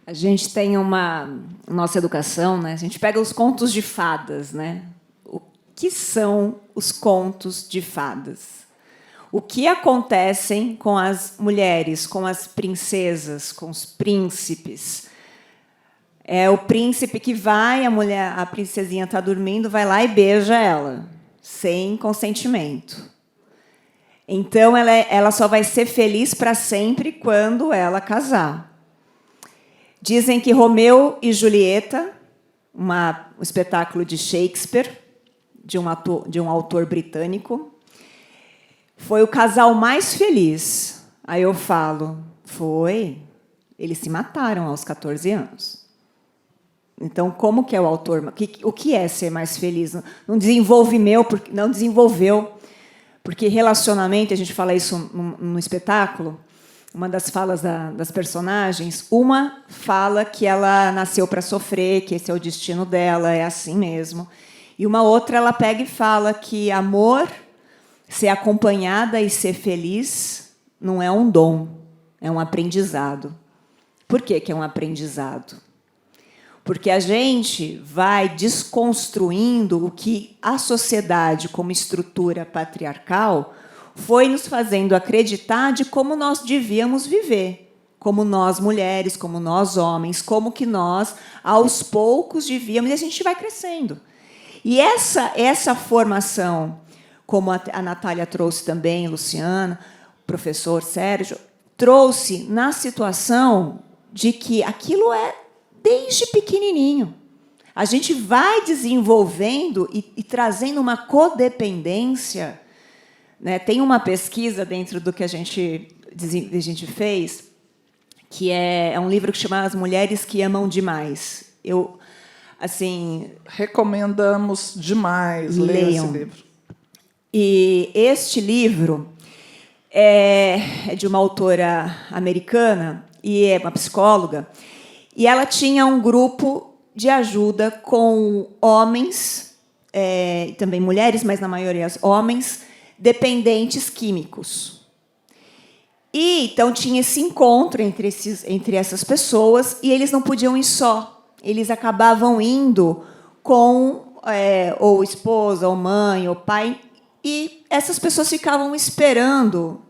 Speaker 2: A gente tem uma nossa educação, né? A gente pega os contos de fadas, né? O que são os contos de fadas? O que acontecem com as mulheres, com as princesas, com os príncipes? É o príncipe que vai, a princesinha está dormindo, vai lá e beija ela, sem consentimento. Então, ela só vai ser feliz para sempre quando ela casar. Dizem que Romeu e Julieta, um espetáculo de Shakespeare, de um autor britânico, foi o casal mais feliz. Aí eu falo, foi. Eles se mataram aos 14 anos. Então, como que é o autor? O que é ser mais feliz? Não desenvolveu. Porque relacionamento, a gente fala isso no espetáculo, uma das falas das personagens, uma fala que ela nasceu para sofrer, que esse é o destino dela, é assim mesmo. E uma outra, ela pega e fala que amor, ser acompanhada e ser feliz, não é um dom, é um aprendizado. Por que é um aprendizado? Porque a gente vai desconstruindo o que a sociedade, como estrutura patriarcal, foi nos fazendo acreditar de como nós devíamos viver, como nós mulheres, como nós homens, como que nós, aos poucos, devíamos, e a gente vai crescendo. E essa formação, como a Natália trouxe também, Luciana, o professor Sérgio, trouxe na situação de que aquilo é desde pequenininho. A gente vai desenvolvendo e trazendo uma codependência. Né? Tem uma pesquisa dentro do que a gente fez, que é um livro que chama As Mulheres que Amam Demais. Eu, assim,
Speaker 4: recomendamos demais ler esse livro.
Speaker 2: E este livro é de uma autora americana e é uma psicóloga, e ela tinha um grupo de ajuda com homens, e também mulheres, mas na maioria homens, dependentes químicos. E então tinha esse encontro entre essas pessoas e eles não podiam ir só. Eles acabavam indo com ou esposa, ou mãe, ou pai, e essas pessoas ficavam esperando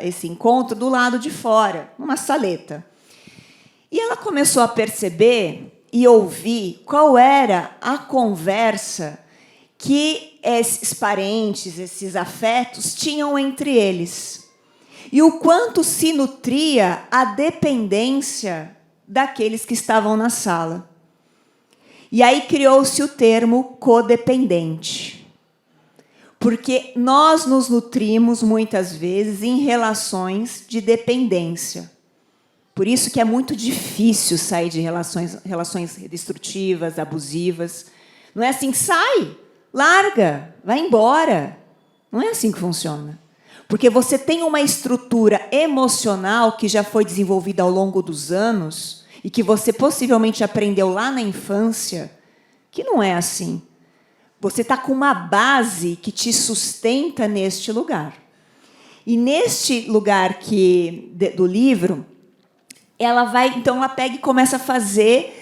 Speaker 2: esse encontro do lado de fora, numa saleta. E ela começou a perceber e ouvir qual era a conversa que esses parentes, esses afetos, tinham entre eles. E o quanto se nutria a dependência daqueles que estavam na sala. E aí criou-se o termo codependente. Porque nós nos nutrimos, muitas vezes, em relações de dependência. Por isso que é muito difícil sair de relações destrutivas, abusivas. Não é assim, sai! Larga, vai embora. Não é assim que funciona. Porque você tem uma estrutura emocional que já foi desenvolvida ao longo dos anos e que você possivelmente aprendeu lá na infância, que não é assim. Você está com uma base que te sustenta neste lugar. E neste lugar do livro, ela pega e começa a fazer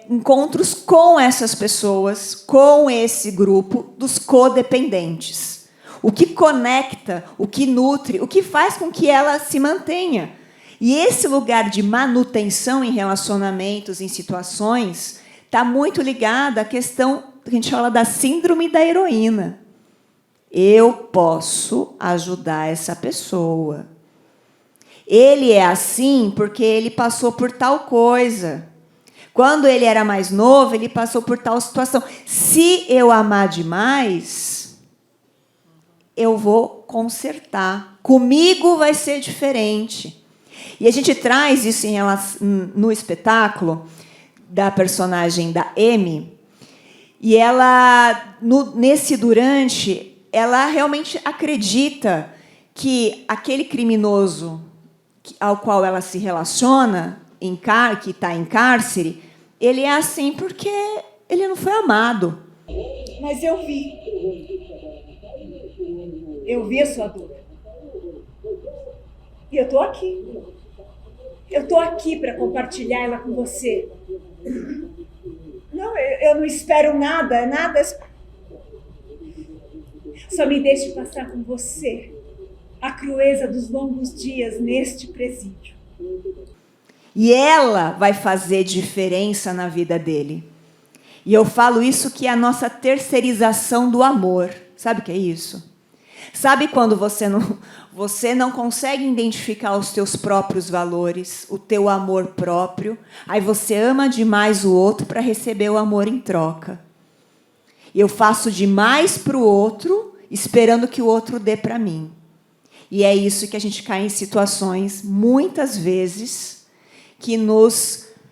Speaker 2: encontros com essas pessoas, com esse grupo dos codependentes. o que conecta, o que nutre, o que faz com que ela se mantenha. E esse lugar de manutenção em relacionamentos, em situações, está muito ligado à questão que a gente fala da síndrome da heroína. Eu posso ajudar essa pessoa. Ele é assim porque ele passou por tal coisa. Quando ele era mais novo, ele passou por tal situação. Se eu amar demais, eu vou consertar. Comigo vai ser diferente. E a gente traz isso no espetáculo da personagem da Amy. E ela, durante, ela realmente acredita que aquele criminoso ao qual ela se relaciona, que está em cárcere, ele é assim porque ele não foi amado.
Speaker 3: Mas eu vi. Eu vi a sua dor. E eu estou aqui. Eu estou aqui para compartilhar ela com você. Não, eu não espero nada. Só me deixe passar com você a crueza dos longos dias neste presídio.
Speaker 2: E ela vai fazer diferença na vida dele. E eu falo isso que é a nossa terceirização do amor. Sabe o que é isso? Sabe quando você não consegue identificar os teus próprios valores, o teu amor próprio, aí você ama demais o outro para receber o amor em troca. Eu faço demais para o outro, esperando que o outro dê para mim. E é isso que a gente cai em situações, muitas vezes,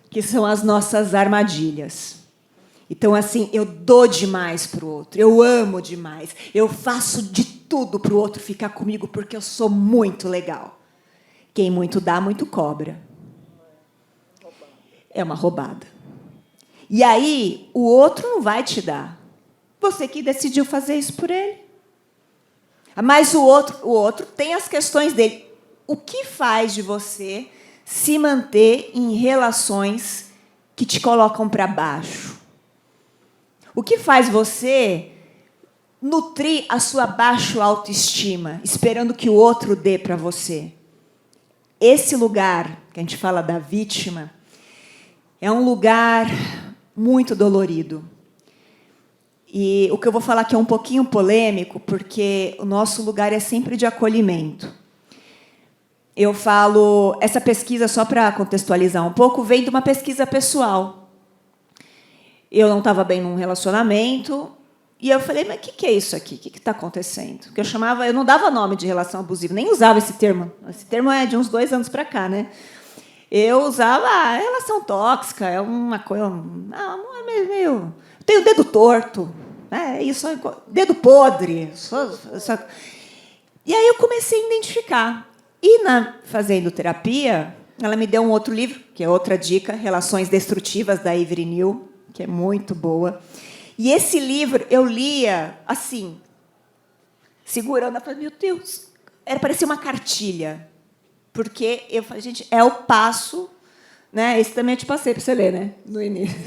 Speaker 2: que são as nossas armadilhas. Então, assim, eu dou demais para o outro, eu amo demais, eu faço de tudo para o outro ficar comigo porque eu sou muito legal. Quem muito dá, muito cobra. É uma roubada. E aí, o outro não vai te dar. Você que decidiu fazer isso por ele. Mas o outro tem as questões dele. O que faz de você se manter em relações que te colocam para baixo? O que faz você nutrir a sua baixa autoestima, esperando que o outro dê para você? Esse lugar, que a gente fala da vítima, é um lugar muito dolorido. E o que eu vou falar aqui é um pouquinho polêmico, porque o nosso lugar é sempre de acolhimento. Eu falo, essa pesquisa, só para contextualizar um pouco, vem de uma pesquisa pessoal. Eu não estava bem num relacionamento, e eu falei, mas o que é isso aqui? O que está acontecendo? Que eu não dava nome de relação abusiva, nem usava esse termo. Esse termo é de uns 2 anos para cá, né? Eu usava relação tóxica, é uma coisa... Não é meio... Eu tenho o dedo torto, isso, dedo podre. E aí eu comecei a identificar. E, fazendo terapia, ela me deu um outro livro, que é outra dica, Relações Destrutivas, da Avery New, que é muito boa. E esse livro eu lia assim, segurando, eu falei, meu Deus, parecia uma cartilha. Porque eu falei, gente, é o passo, né? Esse também eu te passei para você ler, né? No início.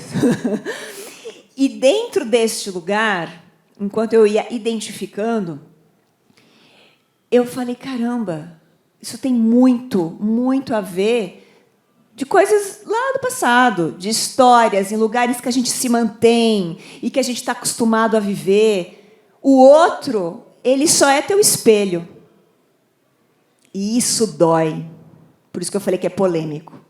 Speaker 2: E dentro deste lugar, enquanto eu ia identificando, eu falei, caramba, isso tem muito, muito a ver de coisas lá do passado, de histórias, em lugares que a gente se mantém e que a gente está acostumado a viver. O outro, ele só é teu espelho. E isso dói. Por isso que eu falei que é polêmico.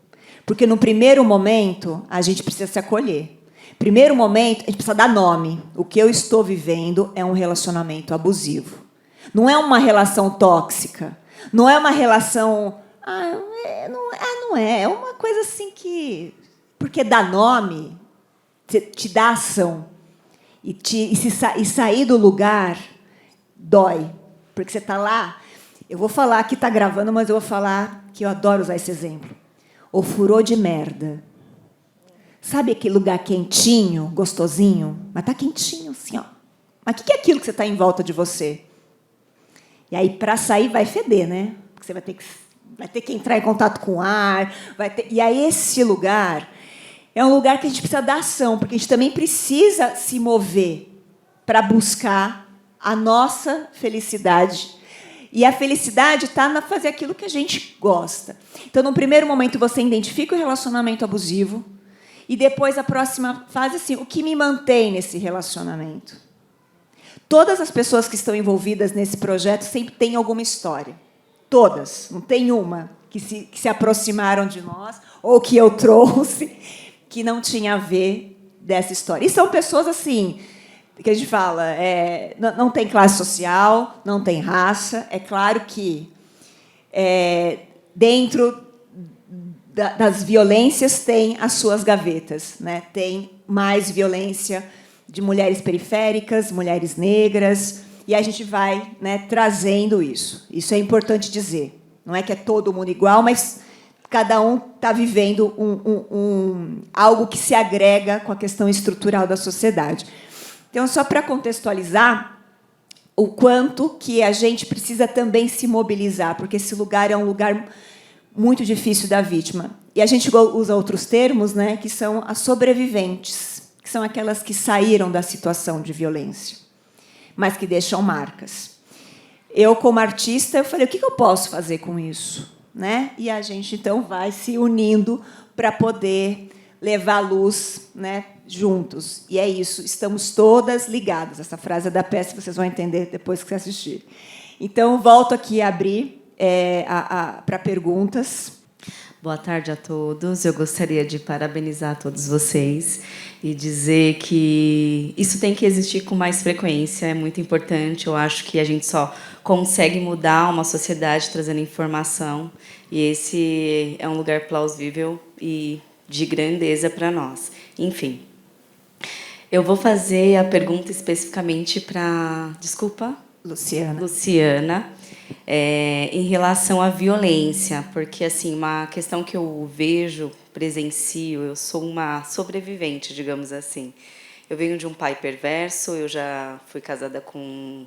Speaker 2: Porque, no primeiro momento, a gente precisa se acolher. Primeiro momento, a gente precisa dar nome. O que eu estou vivendo é um relacionamento abusivo. Não é uma relação tóxica. Não é uma relação... não é. É uma coisa assim que... Porque dar nome te dá ação. E sair do lugar dói. Porque você está lá... Eu vou falar que está gravando, mas eu vou falar que eu adoro usar esse exemplo. O furor de merda. Sabe aquele lugar quentinho, gostosinho? Mas está quentinho, assim, ó. Mas o que é aquilo que você está em volta de você? E aí, para sair, vai feder, né? Porque você vai ter que entrar em contato com o ar. E aí, esse lugar é um lugar que a gente precisa dar ação, porque a gente também precisa se mover para buscar a nossa felicidade. E a felicidade está na fazer aquilo que a gente gosta. Então, no primeiro momento, você identifica o relacionamento abusivo e depois, a próxima fase, assim, o que me mantém nesse relacionamento? Todas as pessoas que estão envolvidas nesse projeto sempre têm alguma história. Todas. Não tem uma que se aproximaram de nós ou que eu trouxe que não tinha a ver dessa história. E são pessoas assim, que a gente fala, não tem classe social, não tem raça. É claro que dentro das violências tem as suas gavetas, né? Tem mais violência de mulheres periféricas, mulheres negras, e a gente vai, né, trazendo isso. Isso é importante dizer. Não é que é todo mundo igual, mas cada um está vivendo algo que se agrega com a questão estrutural da sociedade. Então, só para contextualizar o quanto que a gente precisa também se mobilizar, porque esse lugar é um lugar muito difícil da vítima. E a gente usa outros termos, né, que são as sobreviventes, que são aquelas que saíram da situação de violência, mas que deixam marcas. Eu, como artista, eu falei, o que eu posso fazer com isso? Né? E a gente, então, vai se unindo para poder levar a luz, né, juntos. E é isso, estamos todas ligadas. Essa frase é da peça, vocês vão entender depois que assistirem. Então, volto aqui a abrir para perguntas.
Speaker 9: Boa tarde a todos. Eu gostaria de parabenizar todos vocês e dizer que isso tem que existir com mais frequência, é muito importante. Eu acho que a gente só consegue mudar uma sociedade trazendo informação, e esse é um lugar plausível e de grandeza para nós. Enfim, eu vou fazer a pergunta especificamente para... Desculpa? Luciana. Em relação à violência, porque assim, uma questão que eu vejo, presencio, eu sou uma sobrevivente, digamos assim. Eu venho de um pai perverso, eu já fui casada com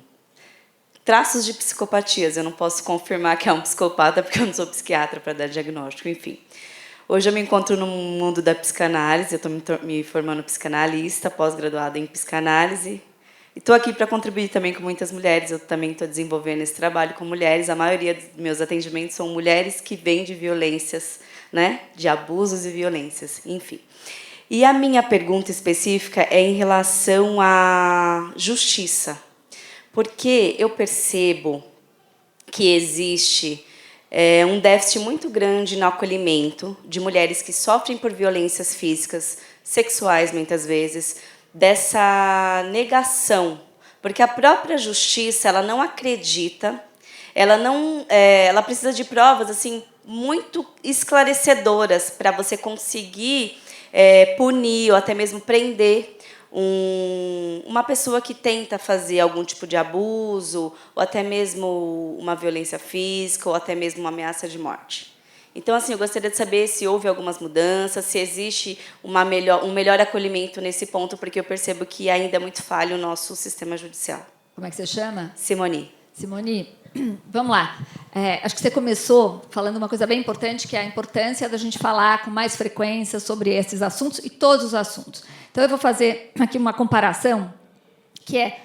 Speaker 9: traços de psicopatias. Eu não posso confirmar que é um psicopata, porque eu não sou psiquiatra para dar diagnóstico, enfim. Hoje eu me encontro no mundo da psicanálise, eu estou me formando psicanalista, pós-graduada em psicanálise. E estou aqui para contribuir também com muitas mulheres. Eu também estou desenvolvendo esse trabalho com mulheres. A maioria dos meus atendimentos são mulheres que vêm de violências, né? De abusos e violências, enfim. E a minha pergunta específica é em relação à justiça. Porque eu percebo que existe um déficit muito grande no acolhimento de mulheres que sofrem por violências físicas, sexuais, muitas vezes, dessa negação, porque a própria justiça ela não acredita, ela precisa de provas assim muito esclarecedoras para você conseguir punir ou até mesmo prender uma pessoa que tenta fazer algum tipo de abuso ou até mesmo uma violência física ou até mesmo uma ameaça de morte. Então, assim, eu gostaria de saber se houve algumas mudanças, se existe um melhor acolhimento nesse ponto, porque eu percebo que ainda é muito falho o nosso sistema judicial.
Speaker 5: Como é que você chama?
Speaker 9: Simone.
Speaker 5: Simone, vamos lá. Acho que você começou falando uma coisa bem importante, que é a importância da gente falar com mais frequência sobre esses assuntos e todos os assuntos. Então, eu vou fazer aqui uma comparação, que é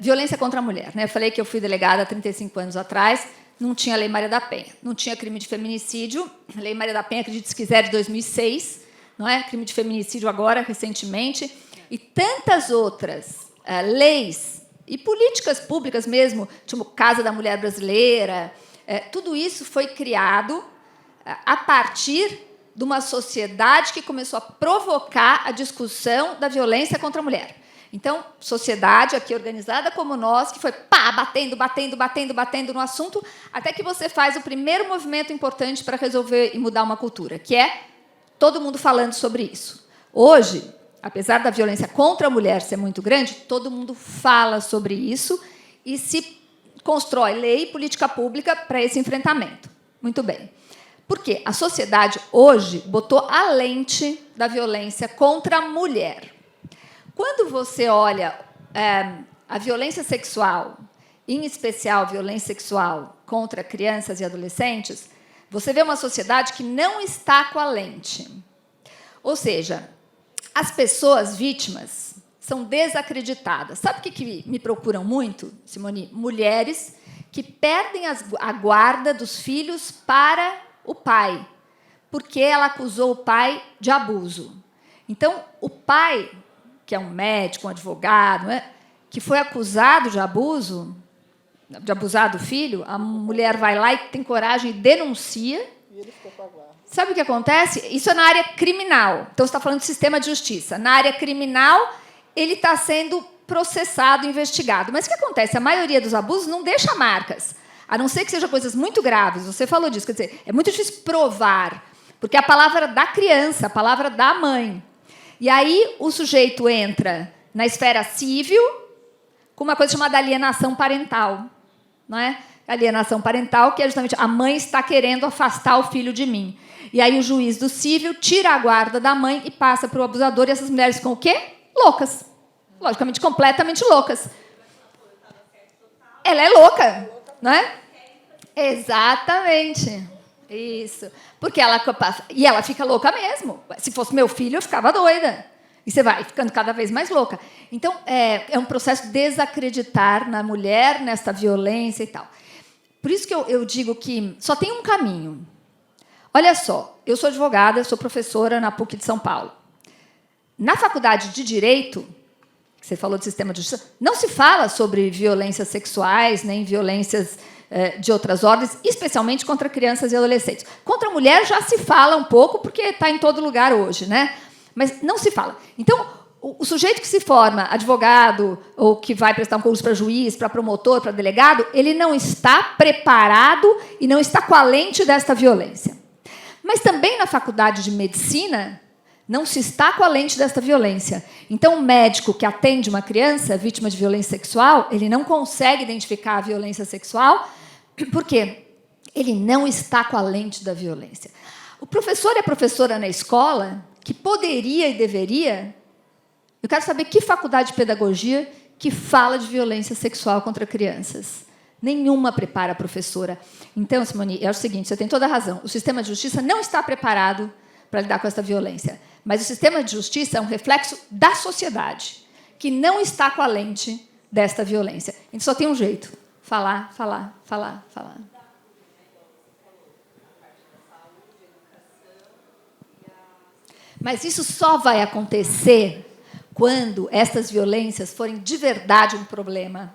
Speaker 5: violência contra a mulher. Né? Eu falei que eu fui delegada há 35 anos atrás, não tinha Lei Maria da Penha, não tinha crime de feminicídio. A Lei Maria da Penha, acredite se quiser, de 2006, não é? Crime de feminicídio agora, recentemente, e tantas outras leis e políticas públicas mesmo, tipo Casa da Mulher Brasileira, tudo isso foi criado a partir de uma sociedade que começou a provocar a discussão da violência contra a mulher. Então, sociedade aqui organizada como nós, que foi batendo no assunto, até que você faz o primeiro movimento importante para resolver e mudar uma cultura, que é todo mundo falando sobre isso. Hoje, apesar da violência contra a mulher ser muito grande, todo mundo fala sobre isso e se constrói lei e política pública para esse enfrentamento. Muito bem. Por quê? A sociedade hoje botou a lente da violência contra a mulher. Quando você olha a violência sexual, em especial violência sexual contra crianças e adolescentes, você vê uma sociedade que não está com a lente. Ou seja, as pessoas vítimas são desacreditadas. Sabe o que me procuram muito, Simone? Mulheres que perdem a guarda dos filhos para o pai, porque ela acusou o pai de abuso. Então, o pai, que é um médico, um advogado, né, que foi acusado de abuso, de abusar do filho, a mulher vai lá e tem coragem e denuncia.
Speaker 4: E ele ficou com a guarda.
Speaker 5: Sabe o que acontece? Isso é na área criminal. Então, você está falando de sistema de justiça. Na área criminal, ele está sendo processado, investigado. Mas o que acontece? A maioria dos abusos não deixa marcas, a não ser que sejam coisas muito graves. Você falou disso. Quer dizer, é muito difícil provar, porque é a palavra da criança, a palavra da mãe. E aí o sujeito entra na esfera civil com uma coisa chamada alienação parental. Não é? Alienação parental, que é justamente a mãe está querendo afastar o filho de mim. E aí o juiz do civil tira a guarda da mãe e passa para o abusador, e essas mulheres ficam o quê? Loucas. Logicamente, completamente loucas. Ela é louca, não é? Exatamente. Isso. Porque ela fica louca mesmo. Se fosse meu filho, eu ficava doida. E você vai ficando cada vez mais louca. Então, é um processo de desacreditar na mulher, nessa violência e tal. Por isso que eu digo que só tem um caminho. Olha só, eu sou advogada, sou professora na PUC de São Paulo. Na faculdade de Direito, que você falou de sistema de justiça, não se fala sobre violências sexuais, nem violências de outras ordens, especialmente contra crianças e adolescentes. Contra a mulher já se fala um pouco, porque está em todo lugar hoje, né? Mas não se fala. Então, o sujeito que se forma advogado ou que vai prestar um concurso para juiz, para promotor, para delegado, ele não está preparado e não está com a lente desta violência. Mas também na faculdade de medicina não se está com a lente desta violência. Então, o médico que atende uma criança vítima de violência sexual, ele não consegue identificar a violência sexual, porque ele não está com a lente da violência. O professor e a professora na escola, que poderia e deveria... Eu quero saber que faculdade de pedagogia que fala de violência sexual contra crianças. Nenhuma prepara a professora. Então, Simone, é o seguinte, você tem toda a razão. O sistema de justiça não está preparado para lidar com essa violência. Mas o sistema de justiça é um reflexo da sociedade, que não está com a lente desta violência. Então, só tem um jeito. Falar, falar, falar, falar. Mas isso só vai acontecer quando essas violências forem de verdade um problema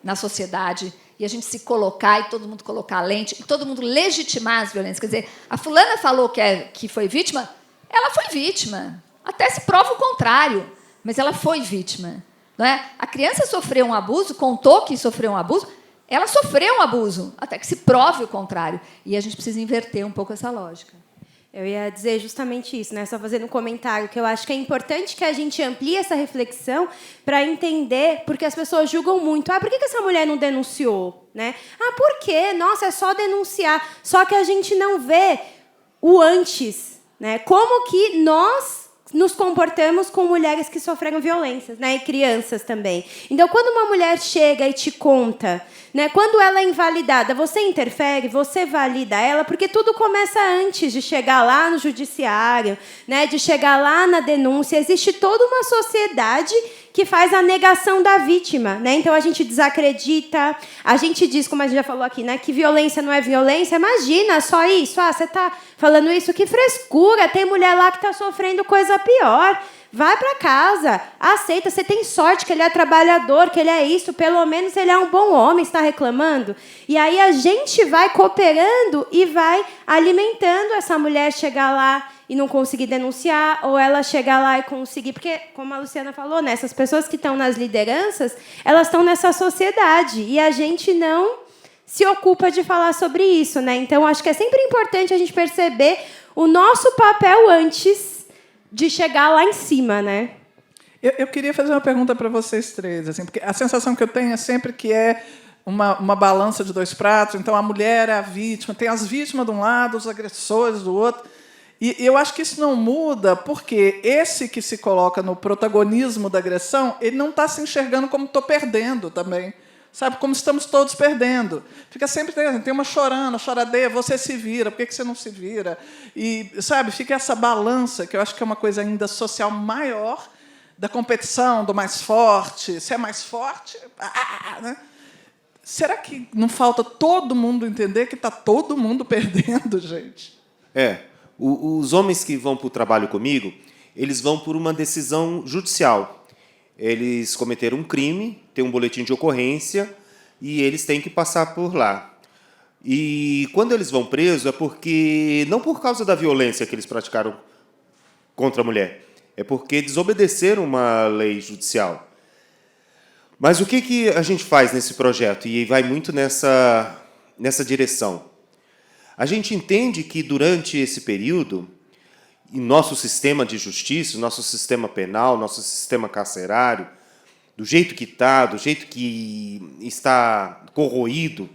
Speaker 5: na sociedade e a gente se colocar e todo mundo colocar a lente e todo mundo legitimar as violências. Quer dizer, a fulana falou que foi vítima, ela foi vítima. Até se prova o contrário, mas ela foi vítima. Não é? A criança sofreu um abuso, contou que sofreu um abuso, ela sofreu um abuso, até que se prove o contrário. E a gente precisa inverter um pouco essa lógica.
Speaker 6: Eu ia dizer justamente isso, né? Só fazendo um comentário, que eu acho que é importante que a gente amplie essa reflexão para entender, porque as pessoas julgam muito. Ah, por que essa mulher não denunciou? Né? Ah, por quê? Nossa, é só denunciar. Só que a gente não vê o antes, né? Como que nós nos comportamos com mulheres que sofreram violências, né? E crianças também. Então, quando uma mulher chega e te conta, né, quando ela é invalidada, você interfere, você valida ela, porque tudo começa antes de chegar lá no judiciário, né, de chegar lá na denúncia. Existe toda uma sociedade que faz a negação da vítima, né? Então a gente desacredita, a gente diz, como a gente já falou aqui, né, que violência não é violência. Imagina, só isso. Ah, você está falando isso? Que frescura! Tem mulher lá que está sofrendo coisa pior. Vai para casa, aceita. Você tem sorte que ele é trabalhador, que ele é isso. Pelo menos ele é um bom homem, está reclamando. E aí a gente vai cooperando e vai alimentando essa mulher chegar lá e não conseguir denunciar, ou ela chegar lá e conseguir... Porque, como a Luciana falou, né, essas pessoas que estão nas lideranças, elas estão nessa sociedade. E a gente não se ocupa de falar sobre isso, né? Então, acho que é sempre importante a gente perceber o nosso papel antes de chegar lá em cima, né?
Speaker 4: Eu queria fazer uma pergunta para vocês três, assim, porque a sensação que eu tenho é sempre que é uma balança de dois pratos. Então, a mulher é a vítima, tem as vítimas de um lado, os agressores do outro. E eu acho que isso não muda, porque esse que se coloca no protagonismo da agressão, ele não está se enxergando como estou perdendo também. Sabe, como estamos todos perdendo. Fica sempre tem uma chorando, choradeira, você se vira, por que você não se vira? E, sabe, fica essa balança, que eu acho que é uma coisa ainda social maior da competição, do mais forte. Se é mais forte, né? Será que não falta todo mundo entender que está todo mundo perdendo, gente?
Speaker 7: Os homens que vão para o trabalho comigo, eles vão por uma decisão judicial. Eles cometeram um crime, tem um boletim de ocorrência e eles têm que passar por lá. E quando eles vão presos é porque não por causa da violência que eles praticaram contra a mulher, é porque desobedeceram uma lei judicial. Mas o que a gente faz nesse projeto? E vai muito nessa direção. A gente entende que, durante esse período, em nosso sistema de justiça, nosso sistema penal, nosso sistema carcerário, do jeito que está, do jeito que está corroído,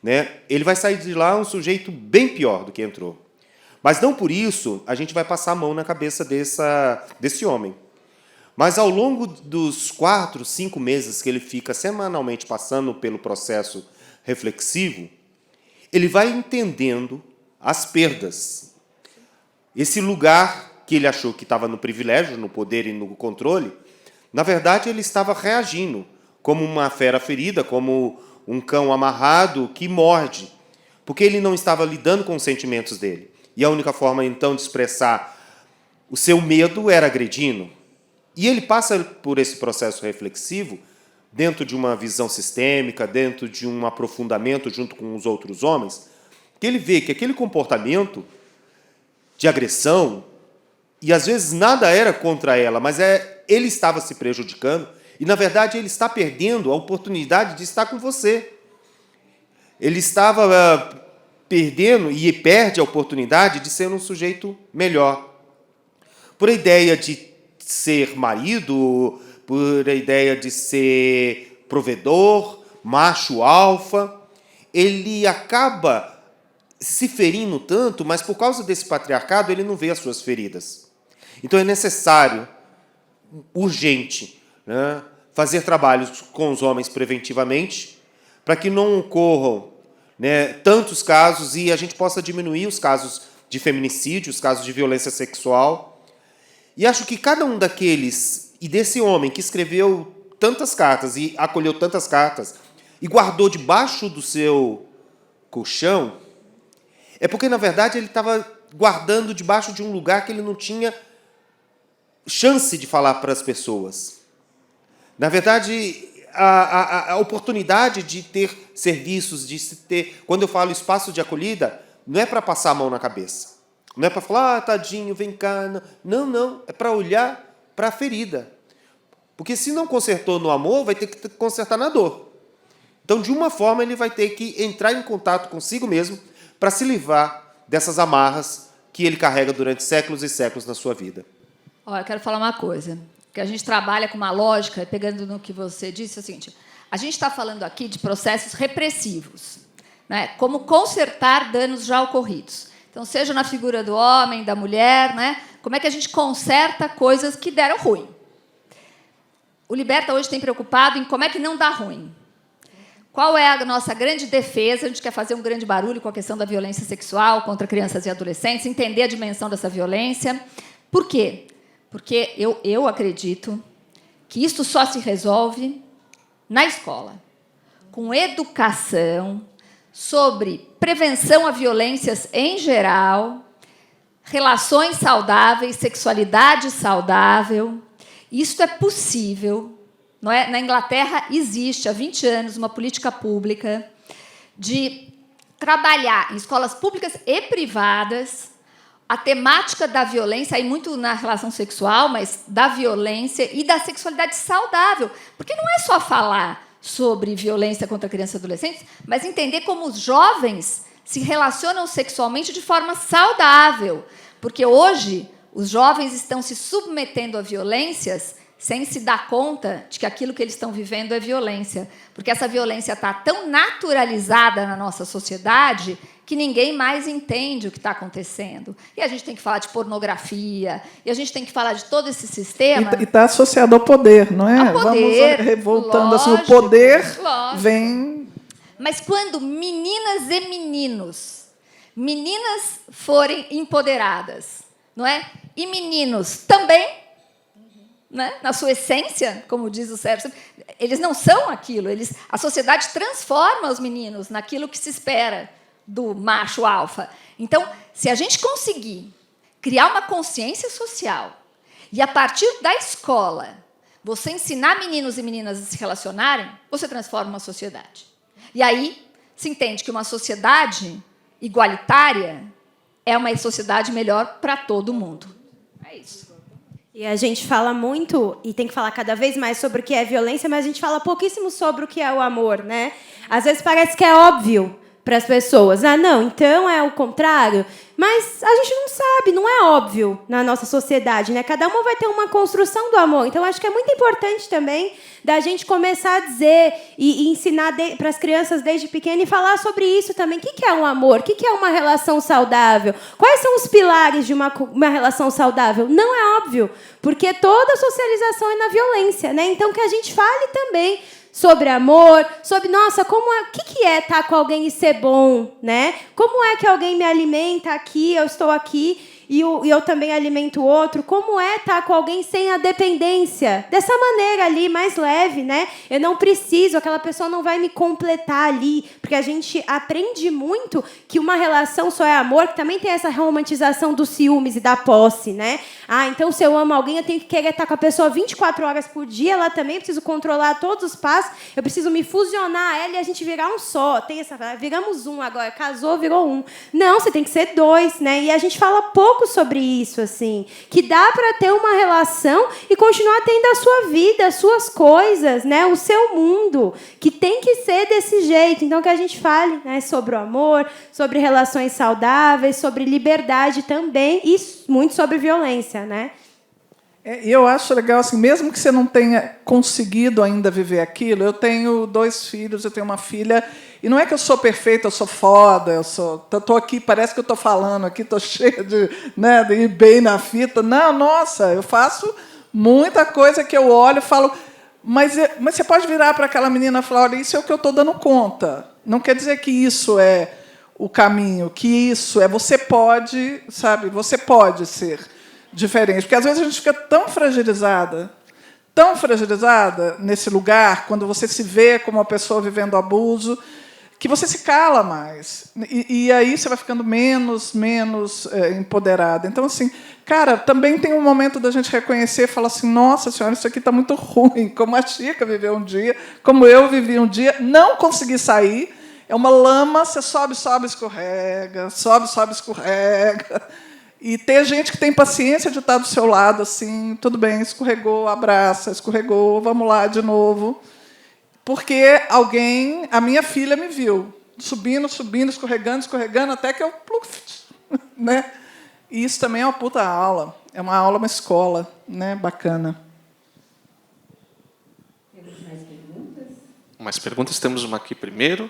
Speaker 7: né, ele vai sair de lá um sujeito bem pior do que entrou. Mas não por isso a gente vai passar a mão na cabeça desse homem. Mas, ao longo dos 4, 5 meses que ele fica semanalmente passando pelo processo reflexivo, ele vai entendendo as perdas. Esse lugar que ele achou que estava no privilégio, no poder e no controle, na verdade, ele estava reagindo como uma fera ferida, como um cão amarrado que morde, porque ele não estava lidando com os sentimentos dele. E a única forma, então, de expressar o seu medo era agredindo. E ele passa por esse processo reflexivo dentro de uma visão sistêmica, dentro de um aprofundamento junto com os outros homens, que ele vê que aquele comportamento de agressão, e às vezes nada era contra ela, mas ele estava se prejudicando, e, na verdade, ele está perdendo a oportunidade de estar com você. Ele estava perdendo e perde a oportunidade de ser um sujeito melhor. Por a ideia de ser marido, por a ideia de ser provedor, macho alfa, ele acaba se ferindo tanto, mas por causa desse patriarcado ele não vê as suas feridas. Então é necessário, urgente, né, fazer trabalhos com os homens preventivamente, para que não ocorram, né, tantos casos e a gente possa diminuir os casos de feminicídio, os casos de violência sexual. E acho que cada um daqueles, e desse homem que escreveu tantas cartas e acolheu tantas cartas e guardou debaixo do seu colchão, é porque, na verdade, ele estava guardando debaixo de um lugar que ele não tinha chance de falar para as pessoas. Na verdade, a oportunidade de ter serviços, de se ter... Quando eu falo espaço de acolhida, não é para passar a mão na cabeça. Não é para falar, tadinho, vem cá. Não, não. É para olhar para a ferida. Porque se não consertou no amor, vai ter que consertar na dor. Então, de uma forma, ele vai ter que entrar em contato consigo mesmo para se livrar dessas amarras que ele carrega durante séculos e séculos na sua vida.
Speaker 5: Olha, eu quero falar uma coisa, que a gente trabalha com uma lógica, pegando no que você disse, é o seguinte, a gente está falando aqui de processos repressivos, né? Como consertar danos já ocorridos. Então, seja na figura do homem, da mulher, né? Como é que a gente conserta coisas que deram ruim. O Liberta hoje tem preocupado em como é que não dá ruim. Qual é a nossa grande defesa? A gente quer fazer um grande barulho com a questão da violência sexual contra crianças e adolescentes, entender a dimensão dessa violência. Por quê? Porque eu acredito que isso só se resolve na escola, com educação sobre prevenção a violências em geral, relações saudáveis, sexualidade saudável. Isso é possível. Não é? Na Inglaterra existe há 20 anos uma política pública de trabalhar em escolas públicas e privadas a temática da violência, aí muito na relação sexual, mas da violência e da sexualidade saudável. Porque não é só falar sobre violência contra crianças e adolescentes, mas entender como os jovens se relacionam sexualmente de forma saudável. Porque hoje os jovens estão se submetendo a violências sem se dar conta de que aquilo que eles estão vivendo é violência. Porque essa violência está tão naturalizada na nossa sociedade que ninguém mais entende o que está acontecendo. E a gente tem que falar de pornografia, e a gente tem que falar de todo esse sistema...
Speaker 4: E está associado ao poder, não é?
Speaker 5: Ao poder,
Speaker 4: vamos revoltando
Speaker 5: lógico,
Speaker 4: assim, o poder
Speaker 5: lógico.
Speaker 4: Vem...
Speaker 5: Mas quando meninas e meninas forem empoderadas, não é? E meninos também, né? Na sua essência, como diz o Sérgio, eles não são aquilo. A sociedade transforma os meninos naquilo que se espera do macho alfa. Então, se a gente conseguir criar uma consciência social e, a partir da escola, você ensinar meninos e meninas a se relacionarem, você transforma uma sociedade. E aí se entende que uma sociedade igualitária é uma sociedade melhor para todo mundo. É isso.
Speaker 6: E a gente fala muito, e tem que falar cada vez mais sobre o que é violência, mas a gente fala pouquíssimo sobre o que é o amor, né? Às vezes parece que é óbvio para as pessoas. Ah, não, então é o contrário. Mas a gente não sabe, não é óbvio na nossa sociedade, né? Cada uma vai ter uma construção do amor. Então, acho que é muito importante também da gente começar a dizer e ensinar para as crianças desde pequena e falar sobre isso também. O que é um amor? O que é uma relação saudável? Quais são os pilares de uma relação saudável? Não é óbvio, porque toda a socialização é na violência, né? Então, que a gente fale também sobre amor, sobre, nossa, o que é estar com alguém e ser bom, né? Como é que alguém me alimenta aqui, eu estou aqui e eu também alimento o outro? Como é estar com alguém sem a dependência? Dessa maneira ali, mais leve, né? Eu não preciso, aquela pessoa não vai me completar ali, porque a gente aprende muito que uma relação só é amor, que também tem essa romantização dos ciúmes e da posse, né? Ah, então se eu amo alguém, eu tenho que querer estar com a pessoa 24 horas por dia, ela também, eu preciso controlar todos os passos, eu preciso me fusionar a ela e a gente virar um só. Tem essa, viramos um agora, casou, virou um. Não, você tem que ser dois, né? E a gente fala pouco sobre isso, assim, que dá para ter uma relação e continuar tendo a sua vida, as suas coisas, né? O seu mundo, que tem que ser desse jeito. Então, que a gente fale, né, sobre o amor, sobre relações saudáveis, sobre liberdade também e muito sobre violência, né?
Speaker 4: E eu acho legal, assim, mesmo que você não tenha conseguido ainda viver aquilo, eu tenho 2 filhos, eu tenho uma filha, e não é que eu sou perfeita, eu sou foda, eu estou aqui, parece que eu estou falando aqui, estou cheia de ir bem na fita. Não, nossa, eu faço muita coisa que eu olho e falo, mas você pode virar para aquela menina e falar, olha, isso é o que eu estou dando conta. Não quer dizer que isso é o caminho, que isso é, você pode, sabe, você pode ser diferente. Porque, às vezes, a gente fica tão fragilizada nesse lugar, quando você se vê como uma pessoa vivendo abuso, que você se cala mais. E aí você vai ficando menos empoderada. Então, assim, cara, também tem um momento da gente reconhecer e falar assim, nossa senhora, isso aqui está muito ruim, como a Chica viveu um dia, como eu vivi um dia, não consegui sair, é uma lama, você sobe, escorrega, sobe, escorrega. E ter gente que tem paciência de estar do seu lado, assim, tudo bem, escorregou, abraça, escorregou, vamos lá de novo. Porque a minha filha me viu, subindo, escorregando, até que eu... né? E isso também é uma puta aula. É uma aula, uma escola, né? Bacana.
Speaker 10: Temos mais perguntas? Mais perguntas, temos uma aqui primeiro.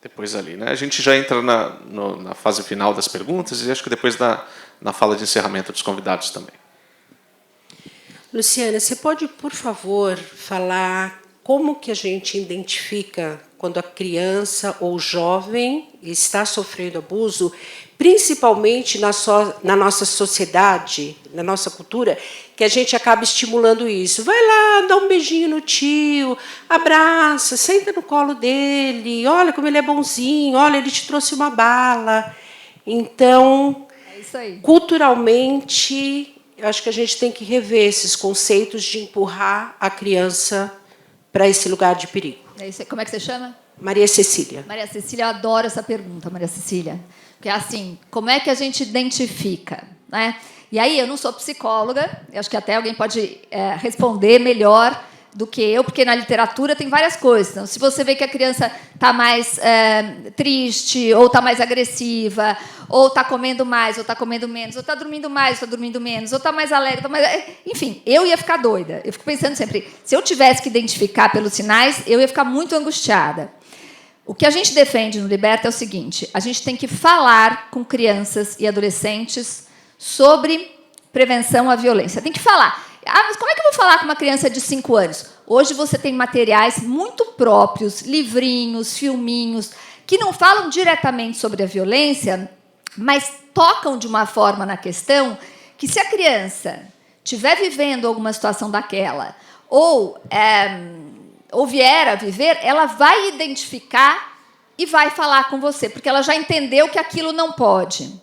Speaker 10: Depois ali, né? A gente já entra na fase final das perguntas e acho que depois na fala de encerramento dos convidados também.
Speaker 11: Luciana, você pode, por favor, falar como que a gente identifica quando a criança ou jovem está sofrendo abuso, principalmente na nossa sociedade, na nossa cultura, que a gente acaba estimulando isso. Vai lá, dá um beijinho no tio, abraça, senta no colo dele, olha como ele é bonzinho, olha, ele te trouxe uma bala. Então,
Speaker 5: é isso aí.
Speaker 11: Culturalmente, eu acho que a gente tem que rever esses conceitos de empurrar a criança para esse lugar de perigo.
Speaker 5: Como é que você chama?
Speaker 11: Maria Cecília.
Speaker 5: Maria Cecília, eu adoro essa pergunta, Maria Cecília. Porque, assim, como é que a gente identifica, né? E aí, eu não sou psicóloga, eu acho que até alguém pode responder melhor do que eu, porque na literatura tem várias coisas. Então, se você vê que a criança está mais triste, ou está mais agressiva, ou está comendo mais, ou está comendo menos, ou está dormindo mais, ou está dormindo menos, ou está mais alegre, enfim, eu ia ficar doida. Eu fico pensando sempre, se eu tivesse que identificar pelos sinais, eu ia ficar muito angustiada. O que a gente defende no Liberta é o seguinte, a gente tem que falar com crianças e adolescentes sobre prevenção à violência. Tem que falar. Ah, mas como é que eu vou falar com uma criança de 5 anos? Hoje você tem materiais muito próprios, livrinhos, filminhos, que não falam diretamente sobre a violência, mas tocam de uma forma na questão que, se a criança estiver vivendo alguma situação daquela, ou vier a viver, ela vai identificar e vai falar com você, porque ela já entendeu que aquilo não pode.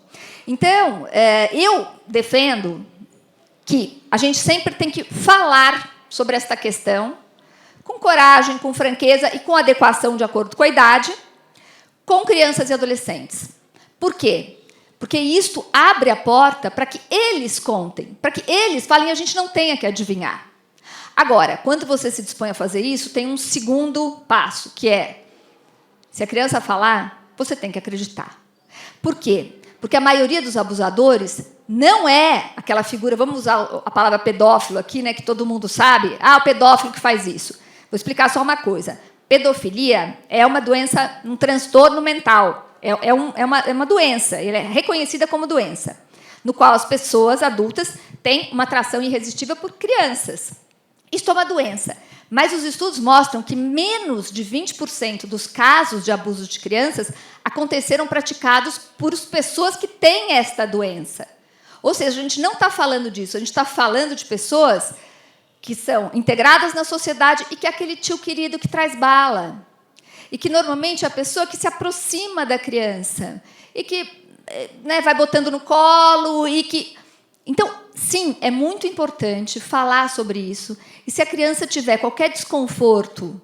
Speaker 5: Então, eu defendo que a gente sempre tem que falar sobre esta questão com coragem, com franqueza e com adequação de acordo com a idade, com crianças e adolescentes. Por quê? Porque isto abre a porta para que eles contem, para que eles falem, a gente não tenha que adivinhar. Agora, quando você se dispõe a fazer isso, tem um segundo passo, que é, se a criança falar, você tem que acreditar. Por quê? Porque a maioria dos abusadores não é aquela figura, vamos usar a palavra pedófilo aqui, né, que todo mundo sabe, o pedófilo que faz isso. Vou explicar só uma coisa. Pedofilia é uma doença, um transtorno mental. É uma doença, ele é reconhecida como doença, no qual as pessoas adultas têm uma atração irresistível por crianças. Isso é uma doença. Mas os estudos mostram que menos de 20% dos casos de abuso de crianças aconteceram praticados por pessoas que têm esta doença. Ou seja, a gente não está falando disso, a gente está falando de pessoas que são integradas na sociedade e que é aquele tio querido que traz bala. E que, normalmente, é a pessoa que se aproxima da criança e que vai botando no colo e que... Então, sim, é muito importante falar sobre isso. E se a criança tiver qualquer desconforto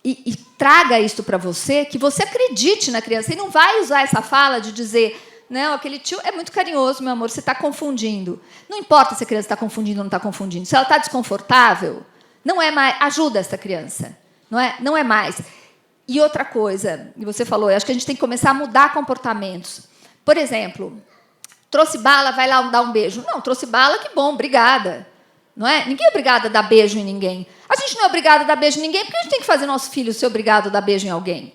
Speaker 5: e traga isso para você, que você acredite na criança e não vai usar essa fala de dizer, não, aquele tio é muito carinhoso, meu amor, você está confundindo. Não importa se a criança está confundindo ou não está confundindo. Se ela está desconfortável, não é mais... Ajuda essa criança. Não é mais. E outra coisa, que você falou, eu acho que a gente tem que começar a mudar comportamentos. Por exemplo, trouxe bala, vai lá dar um beijo. Não, trouxe bala, que bom, obrigada. Não é? Ninguém é obrigado a dar beijo em ninguém. A gente não é obrigado a dar beijo em ninguém, porque a gente tem que fazer nosso filho ser obrigado a dar beijo em alguém.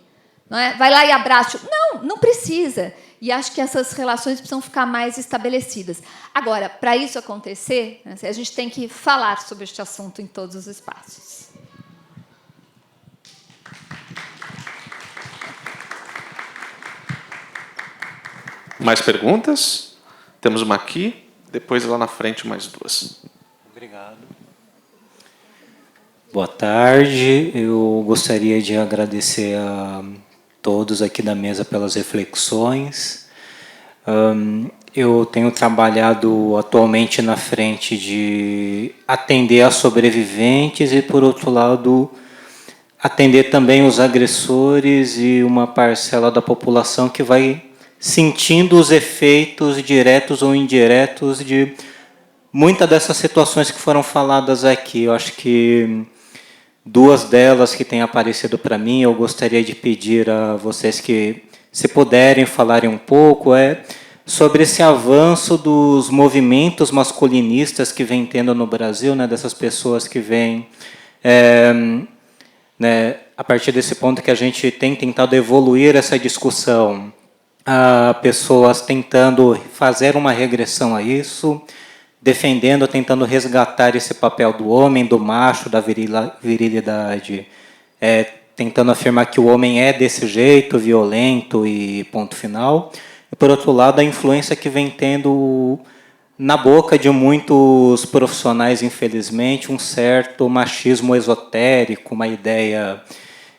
Speaker 5: Não é? Vai lá e abraça. Não precisa. E acho que essas relações precisam ficar mais estabelecidas. Agora, para isso acontecer, a gente tem que falar sobre este assunto em todos os espaços.
Speaker 10: Mais perguntas? Temos uma aqui, depois lá na frente mais duas.
Speaker 12: Obrigado. Boa tarde. Eu gostaria de agradecer a todos aqui da mesa pelas reflexões. Eu tenho trabalhado atualmente na frente de atender a sobreviventes e, por outro lado, atender também os agressores e uma parcela da população que vai sentindo os efeitos diretos ou indiretos de muitas dessas situações que foram faladas aqui. Eu acho que duas delas que têm aparecido para mim, eu gostaria de pedir a vocês que, se puderem, falarem um pouco, sobre esse avanço dos movimentos masculinistas que vem tendo no Brasil, né, dessas pessoas que vêm, a partir desse ponto que a gente tem tentado evoluir essa discussão, pessoas tentando fazer uma regressão a isso, defendendo, tentando resgatar esse papel do homem, do macho, da virilidade, tentando afirmar que o homem é desse jeito, violento e ponto final. E, por outro lado, a influência que vem tendo na boca de muitos profissionais, infelizmente, um certo machismo esotérico, uma ideia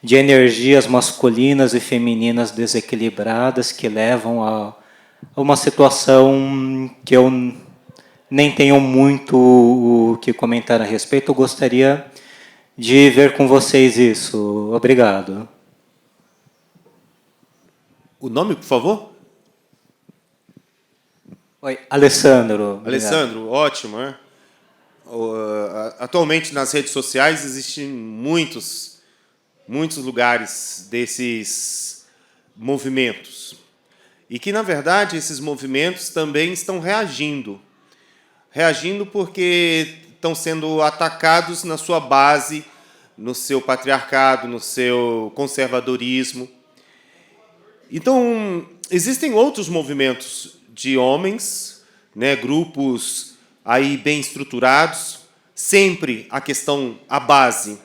Speaker 12: de energias masculinas e femininas desequilibradas que levam a uma situação que eu nem tenho muito o que comentar a respeito. Eu gostaria de ver com vocês isso. Obrigado.
Speaker 7: O nome, por favor?
Speaker 12: Oi, Alessandro.
Speaker 7: Alessandro, ótimo. Né? Atualmente, nas redes sociais, existem muitos lugares desses movimentos. E que, na verdade, esses movimentos também estão reagindo. Reagindo porque estão sendo atacados na sua base, no seu patriarcado, no seu conservadorismo. Então, existem outros movimentos de homens, né, grupos aí bem estruturados, sempre a questão, a base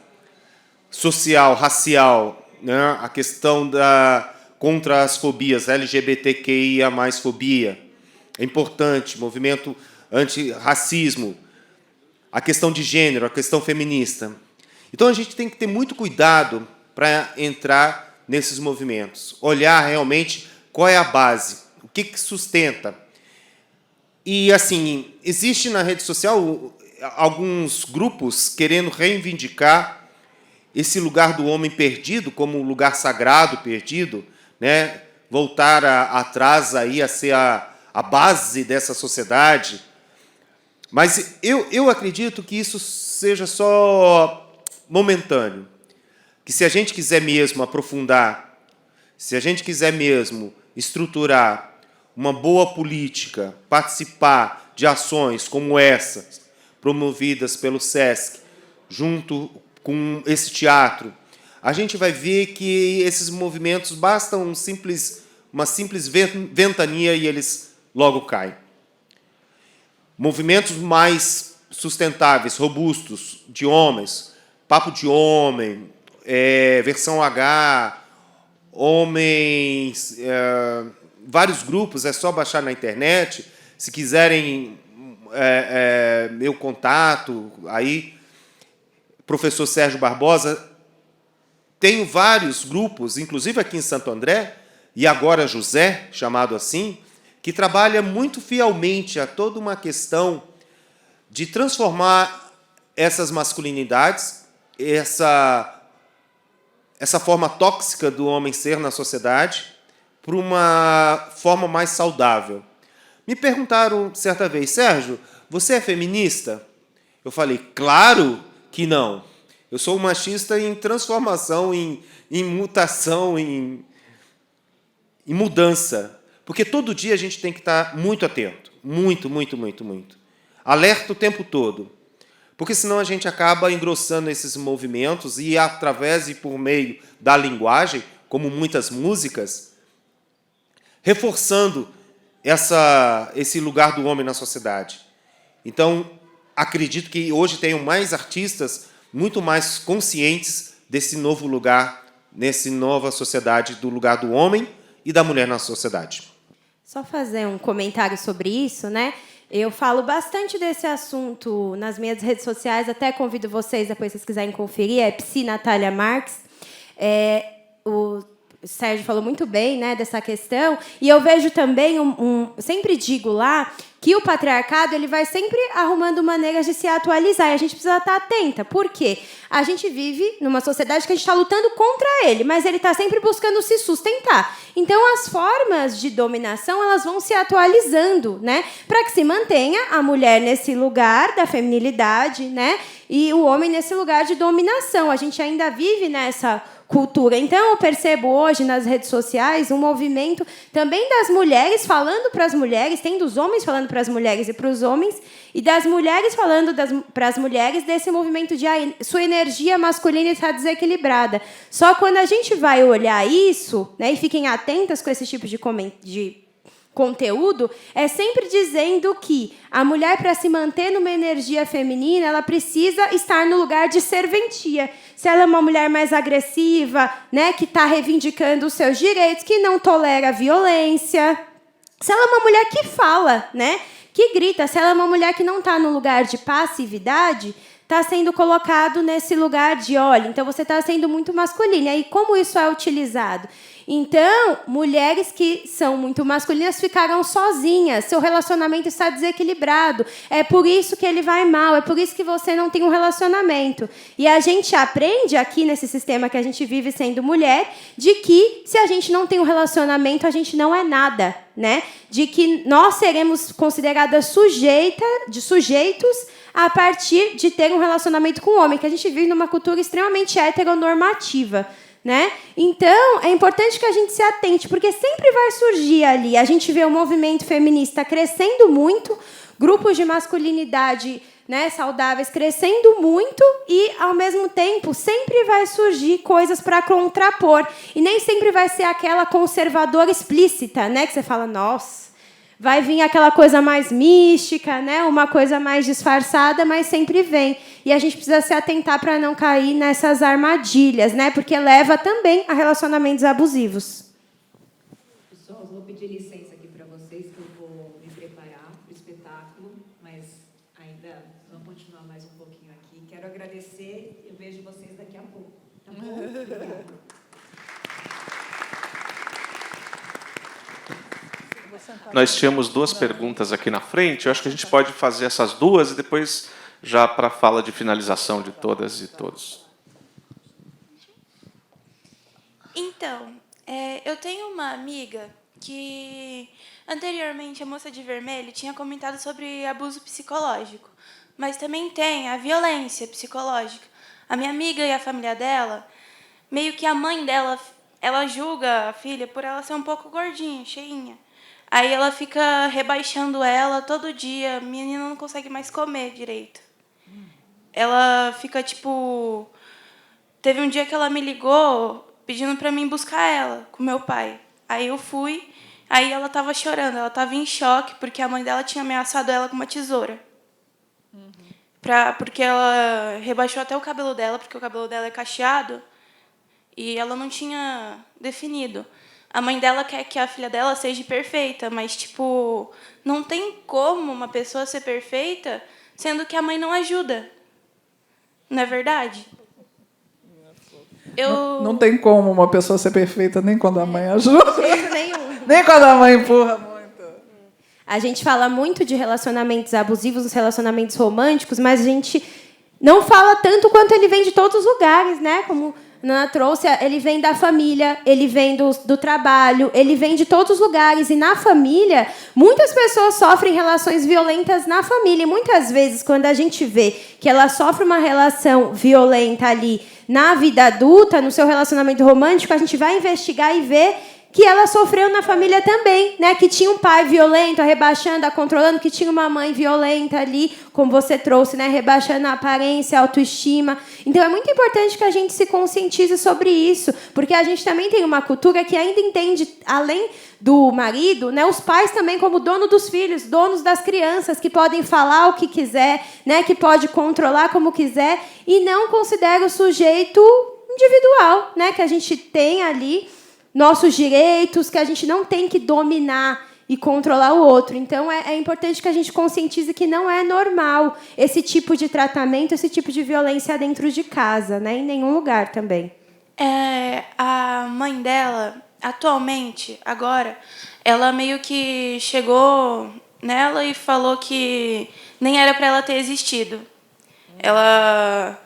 Speaker 7: social, racial, né, a questão contra as fobias, LGBTQIA+, fobia, é importante, movimento antirracismo, a questão de gênero, a questão feminista. Então, a gente tem que ter muito cuidado para entrar nesses movimentos, olhar realmente qual é a base, o que sustenta. E, assim, existe na rede social alguns grupos querendo reivindicar esse lugar do homem perdido como um lugar sagrado perdido, né? Voltar atrás aí a ser a base dessa sociedade. Mas eu acredito que isso seja só momentâneo. Que se a gente quiser mesmo aprofundar, se a gente quiser mesmo estruturar uma boa política, participar de ações como essas, promovidas pelo SESC, junto com esse teatro, a gente vai ver que esses movimentos bastam uma simples ventania e eles logo caem. Movimentos mais sustentáveis, robustos, de homens, Papo de Homem, Versão H, homens, vários grupos, é só baixar na internet. Se quiserem meu contato, aí, professor Sérgio Barbosa, tenho vários grupos, inclusive aqui em Santo André, e agora José, chamado assim, que trabalha muito fielmente a toda uma questão de transformar essas masculinidades, essa forma tóxica do homem ser na sociedade, para uma forma mais saudável. Me perguntaram certa vez, Sérgio, você é feminista? Eu falei, claro que não. Eu sou um machista em transformação, em mutação, em mudança. Porque todo dia a gente tem que estar muito atento. Muito, muito, muito, muito. Alerta o tempo todo. Porque senão a gente acaba engrossando esses movimentos e, através e por meio da linguagem, como muitas músicas, reforçando esse lugar do homem na sociedade. Então, acredito que hoje tenham mais artistas muito mais conscientes desse novo lugar, nessa nova sociedade, do lugar do homem e da mulher na sociedade.
Speaker 6: Só fazer um comentário sobre isso, né? Eu falo bastante desse assunto nas minhas redes sociais, até convido vocês, depois se vocês quiserem conferir, é Psi Natália Marques. O Sérgio falou muito bem, né, dessa questão, e eu vejo também, sempre digo lá, que o patriarcado ele vai sempre arrumando maneiras de se atualizar, e a gente precisa estar atenta. Por quê? A gente vive numa sociedade que a gente está lutando contra ele, mas ele está sempre buscando se sustentar. Então, as formas de dominação elas vão se atualizando, né, para que se mantenha a mulher nesse lugar da feminilidade, né, e o homem nesse lugar de dominação. A gente ainda vive nessa cultura. Então, eu percebo hoje nas redes sociais um movimento também das mulheres falando para as mulheres, tem dos homens falando para as mulheres e para os homens, e das mulheres falando para as mulheres desse movimento de sua energia masculina está desequilibrada. Só quando a gente vai olhar isso, né, e fiquem atentas com esse tipo de conteúdo, é sempre dizendo que a mulher, para se manter numa energia feminina, ela precisa estar no lugar de serventia. Se ela é uma mulher mais agressiva, né, que está reivindicando os seus direitos, que não tolera a violência. Se ela é uma mulher que fala, né, que grita. Se ela é uma mulher que não está no lugar de passividade, está sendo colocado nesse lugar de, olha, então você está sendo muito masculina. E como isso é utilizado? Então, mulheres que são muito masculinas ficaram sozinhas, seu relacionamento está desequilibrado, é por isso que ele vai mal, é por isso que você não tem um relacionamento. E a gente aprende aqui nesse sistema que a gente vive sendo mulher, de que se a gente não tem um relacionamento, a gente não é nada, né? De que nós seremos consideradas sujeitos a partir de ter um relacionamento com o homem, que a gente vive numa cultura extremamente heteronormativa, né? Então, é importante que a gente se atente, porque sempre vai surgir ali. A gente vê o movimento feminista crescendo muito, grupos de masculinidade, né, saudáveis crescendo muito, e, ao mesmo tempo, sempre vai surgir coisas para contrapor. E nem sempre vai ser aquela conservadora explícita, né, que você fala, nossa, vai vir aquela coisa mais mística, né, uma coisa mais disfarçada, mas sempre vem. E a gente precisa se atentar para não cair nessas armadilhas, né, porque leva também a relacionamentos abusivos.
Speaker 13: Pessoal, vou pedir licença aqui para vocês, que eu vou me preparar para o espetáculo, mas ainda vamos continuar mais um pouquinho aqui. Quero agradecer, eu vejo vocês daqui a pouco. Tá bom? Obrigada.
Speaker 10: Nós tínhamos 2 perguntas aqui na frente. Eu acho que a gente pode fazer essas 2 e depois já para a fala de finalização de todas e todos.
Speaker 14: Então, eu tenho uma amiga que, anteriormente, a moça de vermelho tinha comentado sobre abuso psicológico, mas também tem a violência psicológica. A minha amiga e a família dela, meio que a mãe dela, ela julga a filha por ela ser um pouco gordinha, cheinha. Aí ela fica rebaixando ela todo dia, a menina não consegue mais comer direito. Ela fica, tipo... Teve um dia que ela me ligou pedindo para mim buscar ela com meu pai. Aí eu fui, aí ela estava chorando, ela estava em choque, porque a mãe dela tinha ameaçado ela com uma tesoura. Porque ela rebaixou até o cabelo dela, porque o cabelo dela é cacheado, e ela não tinha definido. A mãe dela quer que a filha dela seja perfeita, mas, tipo, não tem como uma pessoa ser perfeita sendo que a mãe não ajuda. Não é verdade?
Speaker 4: Não tem como uma pessoa ser perfeita nem quando a mãe ajuda.
Speaker 6: De jeito nenhum.
Speaker 4: Nem quando a mãe empurra muito.
Speaker 6: A gente fala muito de relacionamentos abusivos, nos relacionamentos românticos, mas a gente não fala tanto quanto ele vem de todos os lugares, né? Como a Nana trouxe, ele vem da família, ele vem do trabalho, ele vem de todos os lugares. E na família, muitas pessoas sofrem relações violentas na família. E muitas vezes, quando a gente vê que ela sofre uma relação violenta ali na vida adulta, no seu relacionamento romântico, a gente vai investigar e ver que ela sofreu na família também, né? Que tinha um pai violento, rebaixando, controlando, que tinha uma mãe violenta ali, como você trouxe, né? Rebaixando a aparência, a autoestima. Então, é muito importante que a gente se conscientize sobre isso, porque a gente também tem uma cultura que ainda entende, além do marido, né? Os pais também como dono dos filhos, donos das crianças, que podem falar o que quiser, né? Que pode controlar como quiser, e não considera o sujeito individual, né? Que a gente tem ali nossos direitos, que a gente não tem que dominar e controlar o outro. Então, é importante que a gente conscientize que não é normal esse tipo de tratamento, esse tipo de violência dentro de casa, né? Em nenhum lugar também.
Speaker 14: A mãe dela, atualmente, agora, ela meio que chegou nela e falou que nem era para ela ter existido. Ela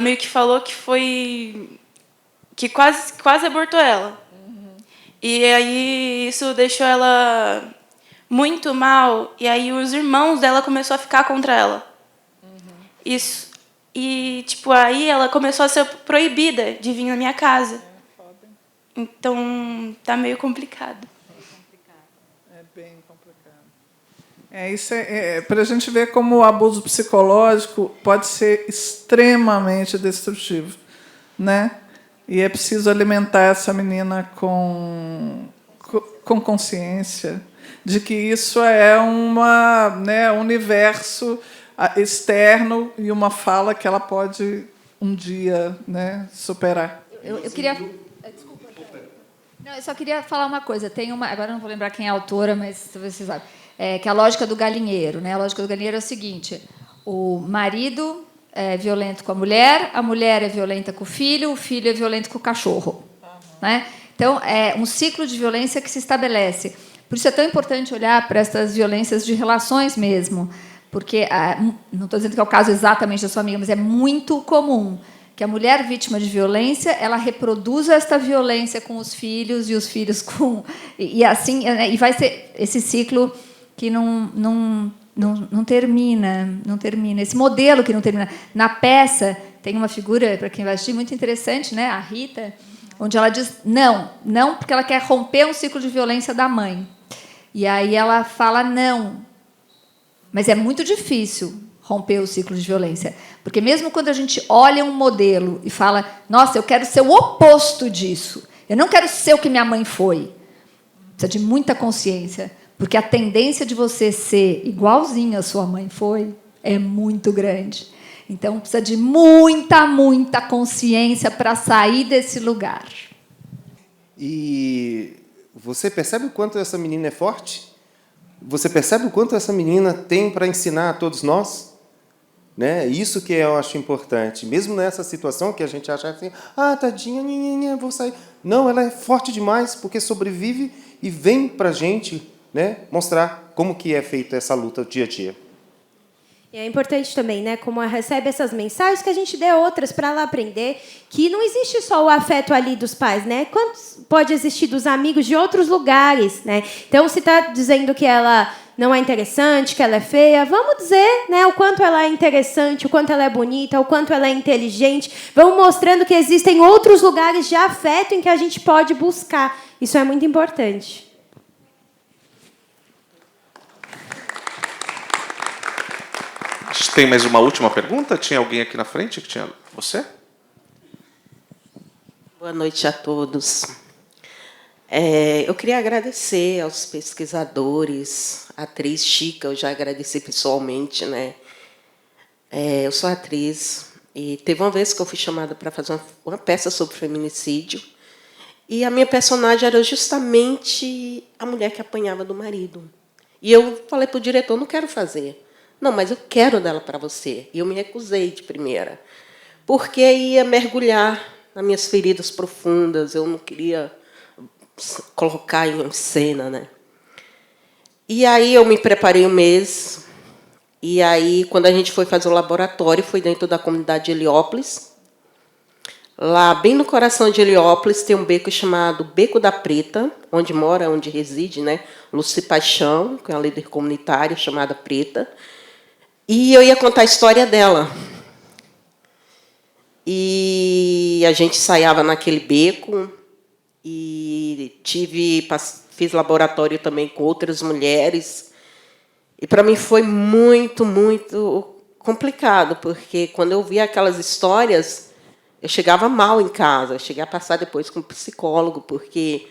Speaker 14: meio que falou que foi... que quase abortou ela. E aí isso deixou ela muito mal. E aí os irmãos dela começaram a ficar contra ela. Isso. E, tipo, aí ela começou a ser proibida de vir na minha casa. Então, tá meio complicado.
Speaker 4: É bem complicado. Isso para a gente ver como o abuso psicológico pode ser extremamente destrutivo, né? E é preciso alimentar essa menina com consciência de que isso é um universo externo e uma fala que ela pode um dia, né, superar.
Speaker 5: Eu queria... Desculpa. Não, eu só queria falar uma coisa. Tem uma... Agora eu não vou lembrar quem é a autora, mas talvez vocês sabem. Que é a lógica do galinheiro. Né? A lógica do galinheiro é o seguinte. O marido é violento com a mulher é violenta com o filho é violento com o cachorro. Né? Então, é um ciclo de violência que se estabelece. Por isso é tão importante olhar para essas violências de relações mesmo, porque, não estou dizendo que é o caso exatamente da sua amiga, mas é muito comum que a mulher vítima de violência ela reproduza esta violência com os filhos e os filhos com... E assim, e vai ser esse ciclo que não termina, esse modelo que não termina. Na peça tem uma figura, para quem vai assistir, muito interessante, né? A Rita, onde ela diz não, porque ela quer romper um ciclo de violência da mãe. E aí ela fala não, mas é muito difícil romper o ciclo de violência, porque mesmo quando a gente olha um modelo e fala, nossa, eu quero ser o oposto disso, eu não quero ser o que minha mãe foi, precisa de muita consciência. Porque a tendência de você ser igualzinho a sua mãe foi é muito grande. Então, precisa de muita consciência para sair desse lugar.
Speaker 7: E você percebe o quanto essa menina é forte? Você percebe o quanto essa menina tem para ensinar a todos nós? Né? Isso que eu acho importante. Mesmo nessa situação que a gente acha assim, tadinha, vou sair. Não, ela é forte demais, porque sobrevive e vem para a gente, né, mostrar como que é feita essa luta dia a dia.
Speaker 6: E é importante também, né, como ela recebe essas mensagens, que a gente dê outras para ela aprender que não existe só o afeto ali dos pais, né? Quantos pode existir dos amigos de outros lugares, né? Então, se está dizendo que ela não é interessante, que ela é feia, vamos dizer, né, o quanto ela é interessante, o quanto ela é bonita, o quanto ela é inteligente. Vamos mostrando que existem outros lugares de afeto em que a gente pode buscar. Isso é muito importante.
Speaker 10: Tem mais uma última pergunta? Tinha alguém aqui na frente que tinha... Você?
Speaker 15: Boa noite a todos. Eu queria agradecer aos pesquisadores, a atriz Chica, eu já agradeci pessoalmente, né? Eu sou atriz e teve uma vez que eu fui chamada para fazer uma peça sobre feminicídio e a minha personagem era justamente a mulher que apanhava do marido. E eu falei para o diretor, não quero fazer. Não, mas eu quero dela para você. E eu me recusei de primeira, porque ia mergulhar nas minhas feridas profundas, eu não queria colocar em cena, né? E aí eu me preparei um mês, e aí, quando a gente foi fazer o laboratório, foi dentro da comunidade de Heliópolis. Lá, bem no coração de Heliópolis, tem um beco chamado Beco da Preta, onde reside, né, Luci Paixão, que é uma líder comunitária chamada Preta. E eu ia contar a história dela. E a gente ensaiava naquele beco e fiz laboratório também com outras mulheres. E para mim foi muito, muito complicado, porque quando eu via aquelas histórias, eu chegava mal em casa, eu cheguei a passar depois com um psicólogo, porque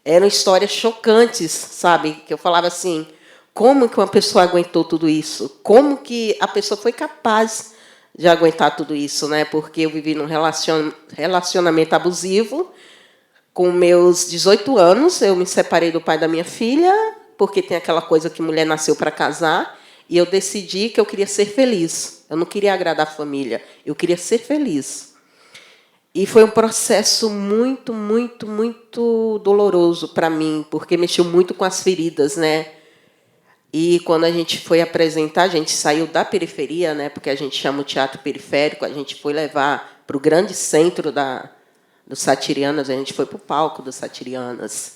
Speaker 15: eram histórias chocantes, sabe? Que eu falava assim, como que uma pessoa aguentou tudo isso? Como que a pessoa foi capaz de aguentar tudo isso, né? Porque eu vivi num relacionamento abusivo. Com meus 18 anos, eu me separei do pai da minha filha, porque tem aquela coisa que mulher nasceu para casar, e eu decidi que eu queria ser feliz. Eu não queria agradar a família, eu queria ser feliz. E foi um processo muito, muito, muito doloroso para mim, porque mexeu muito com as feridas, né? E quando a gente foi apresentar, a gente saiu da periferia, né, porque a gente chama o teatro periférico, a gente foi levar para o grande centro dos Satirianas, a gente foi para o palco dos Satirianas.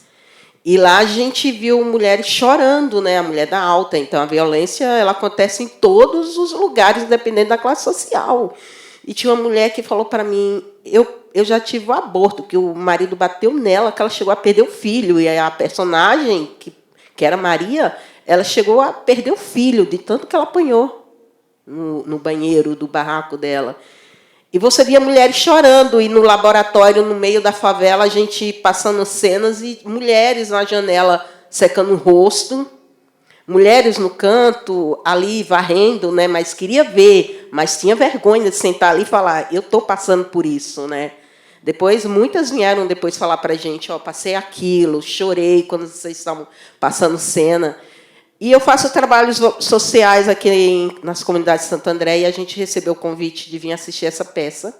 Speaker 15: E lá a gente viu mulheres chorando, né, a mulher da alta. Então, a violência ela acontece em todos os lugares, independente da classe social. E tinha uma mulher que falou para mim, eu já tive um aborto, que o marido bateu nela, que ela chegou a perder o filho. E a personagem, que era Maria, ela chegou a perder o filho, de tanto que ela apanhou no banheiro do barraco dela. E você via mulheres chorando, e no laboratório, no meio da favela, a gente passando cenas, e mulheres na janela secando o rosto, mulheres no canto, ali varrendo, né? Mas queria ver, mas tinha vergonha de sentar ali e falar, eu estou passando por isso, né? Depois, muitas vieram depois falar para a gente, passei aquilo, chorei quando vocês estavam passando cena. E eu faço trabalhos sociais aqui nas comunidades de Santo André, e a gente recebeu o convite de vir assistir essa peça,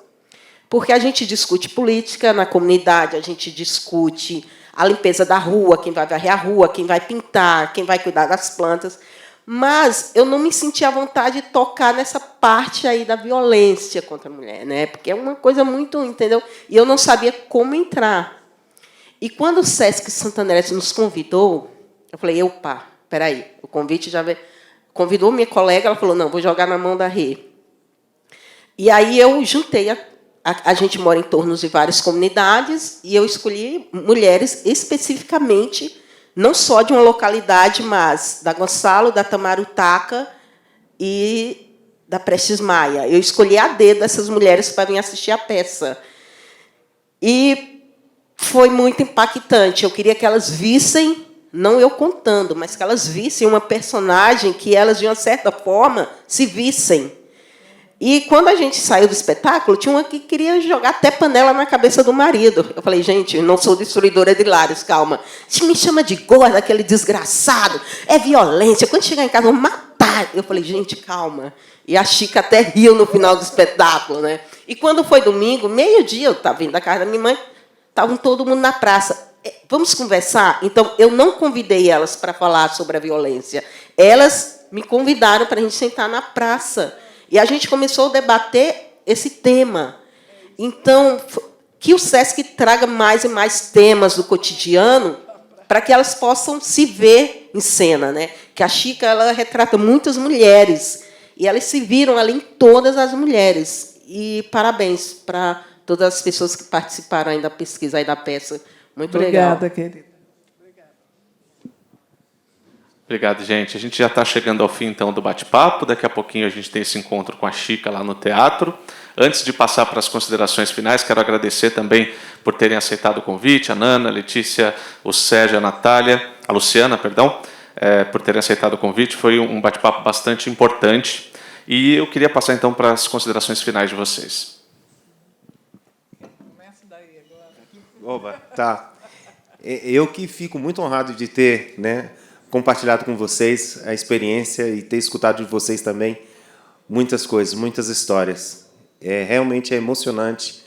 Speaker 15: porque a gente discute política na comunidade, a gente discute a limpeza da rua, quem vai varrer a rua, quem vai pintar, quem vai cuidar das plantas. Mas eu não me senti à vontade de tocar nessa parte aí da violência contra a mulher, né? Porque é uma coisa muito, entendeu? E eu não sabia como entrar. E quando o Sesc Santo André nos convidou, eu falei, opa, espera aí, o convite já veio. Convidou minha colega, ela falou, não, vou jogar na mão da Rê. E aí eu juntei, a gente mora em torno de várias comunidades, e eu escolhi mulheres especificamente, não só de uma localidade, mas da Gonçalo, da Tamarutaca e da Prestes Maia. Eu escolhi a dedo essas mulheres para vir assistir a peça. E foi muito impactante. Eu queria que elas vissem, não eu contando, mas que elas vissem uma personagem que elas, de uma certa forma, se vissem. E, quando a gente saiu do espetáculo, tinha uma que queria jogar até panela na cabeça do marido. Eu falei, gente, não sou destruidora de lares, calma. Me chama de gorda, aquele desgraçado. É violência. Quando chegar em casa, vou matar Eu falei, gente, calma. E a Chica até riu no final do espetáculo, né? E quando foi domingo, meio-dia, eu estava vindo da casa da minha mãe, estavam todo mundo na praça. Vamos conversar? Então, eu não convidei elas para falar sobre a violência. Elas me convidaram para a gente sentar na praça. E a gente começou a debater esse tema. Então, que o SESC traga mais e mais temas do cotidiano para que elas possam se ver em cena, né? Que a Chica, ela retrata muitas mulheres e elas se viram ali em todas as mulheres. E parabéns para todas as pessoas que participaram aí da pesquisa aí da peça. Muito legal.
Speaker 4: Obrigada, querida.
Speaker 10: Obrigado, gente. A gente já está chegando ao fim, então, do bate-papo. Daqui a pouquinho a gente tem esse encontro com a Chica lá no teatro. Antes de passar para as considerações finais, quero agradecer também por terem aceitado o convite, a Nana, a Letícia, o Sérgio, a Luciana, por terem aceitado o convite. Foi um bate-papo bastante importante. E eu queria passar, então, para as considerações finais de vocês.
Speaker 7: Oba, tá. Eu que fico muito honrado de ter, né, compartilhado com vocês a experiência e ter escutado de vocês também muitas coisas, muitas histórias. Realmente é emocionante.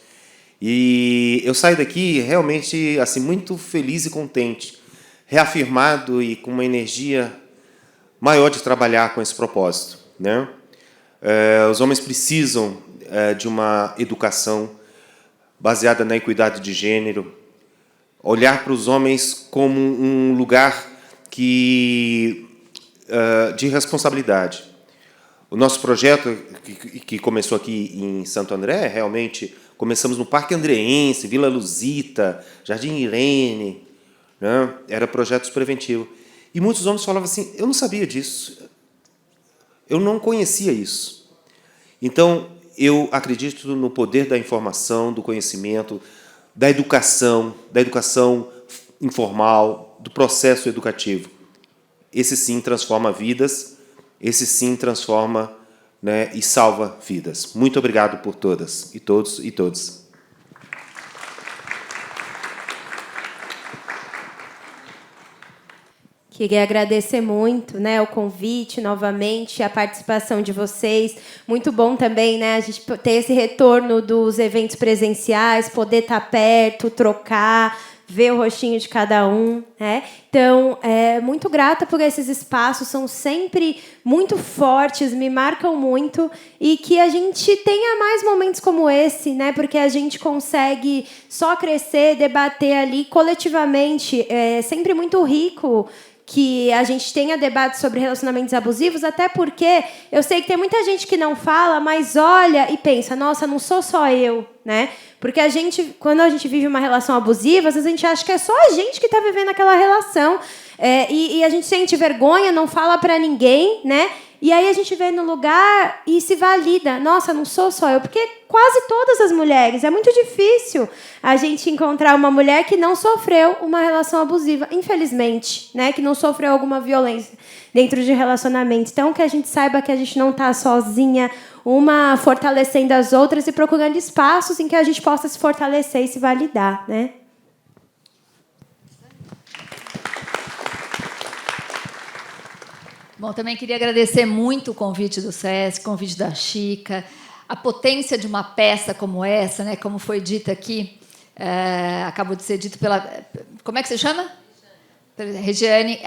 Speaker 7: E eu saio daqui realmente assim muito feliz e contente, reafirmado e com uma energia maior de trabalhar com esse propósito, né? Os homens precisam de uma educação baseada na equidade de gênero, olhar para os homens como um lugar de responsabilidade. O nosso projeto, que começou aqui em Santo André, realmente começamos no Parque Andreense, Vila Luzita, Jardim Irene, né? Era projetos preventivos. E muitos homens falavam assim, eu não sabia disso, eu não conhecia isso. Então, eu acredito no poder da informação, do conhecimento, da educação informal, do processo educativo. Esse sim transforma vidas, esse sim transforma, né, e salva vidas. Muito obrigado por todas, e todos e todas.
Speaker 6: Queria agradecer muito, né, o convite novamente, a participação de vocês. Muito bom também, né, a gente ter esse retorno dos eventos presenciais, poder estar perto, trocar, ver o rostinho de cada um, né? Então, muito grata por esses espaços, são sempre muito fortes, me marcam muito, e que a gente tenha mais momentos como esse, né? Porque a gente consegue só crescer, debater ali coletivamente, é sempre muito rico que a gente tenha debate sobre relacionamentos abusivos, até porque eu sei que tem muita gente que não fala, mas olha e pensa, nossa, não sou só eu, né? Porque quando a gente vive uma relação abusiva, às vezes a gente acha que é só a gente que está vivendo aquela relação, e a gente sente vergonha, não fala para ninguém, né? E aí a gente vem no lugar e se valida. Nossa, não sou só eu. Porque quase todas as mulheres. É muito difícil a gente encontrar uma mulher que não sofreu uma relação abusiva, infelizmente, né? Que não sofreu alguma violência dentro de relacionamento. Então, que a gente saiba que a gente não está sozinha, uma fortalecendo as outras e procurando espaços em que a gente possa se fortalecer e se validar, né?
Speaker 5: Bom, também queria agradecer muito o convite do SESC, o convite da Chica, a potência de uma peça como essa, né, como foi dita aqui, acabou de ser dito pela... Como é que se chama? Regiane.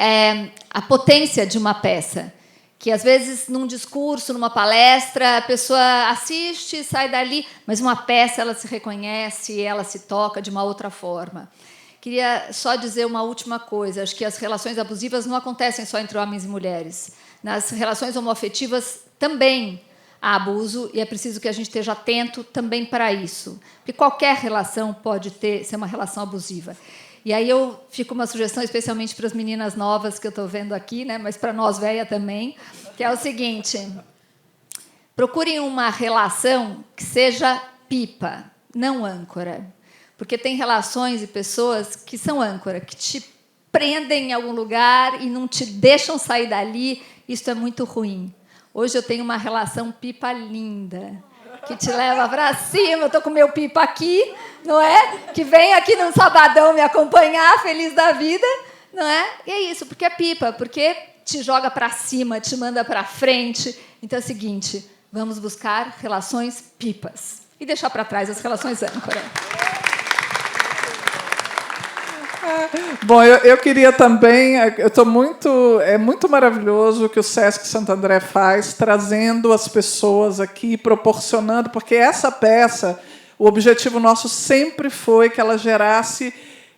Speaker 5: A potência de uma peça, que às vezes num discurso, numa palestra, a pessoa assiste, sai dali, mas uma peça ela se reconhece, ela se toca de uma outra forma. Queria só dizer uma última coisa. Acho que as relações abusivas não acontecem só entre homens e mulheres. Nas relações homoafetivas também há abuso e é preciso que a gente esteja atento também para isso. Porque qualquer relação pode ser uma relação abusiva. E aí eu fico uma sugestão especialmente para as meninas novas que eu estou vendo aqui, né, mas para nós velhas também, que é o seguinte: procurem uma relação que seja pipa, não âncora. Porque tem relações e pessoas que são âncora, que te prendem em algum lugar e não te deixam sair dali. Isso é muito ruim. Hoje eu tenho uma relação pipa linda, que te leva para cima. Eu estou com meu pipa aqui, não é? Que vem aqui num sabadão me acompanhar, feliz da vida, não é? E é isso, porque é pipa, porque te joga para cima, te manda para frente. Então é o seguinte, vamos buscar relações pipas e deixar para trás as relações âncora.
Speaker 4: Bom, eu queria também, é muito maravilhoso o que o Sesc Santo André faz, trazendo as pessoas aqui, proporcionando, porque essa peça, o objetivo nosso sempre foi que ela gerasse,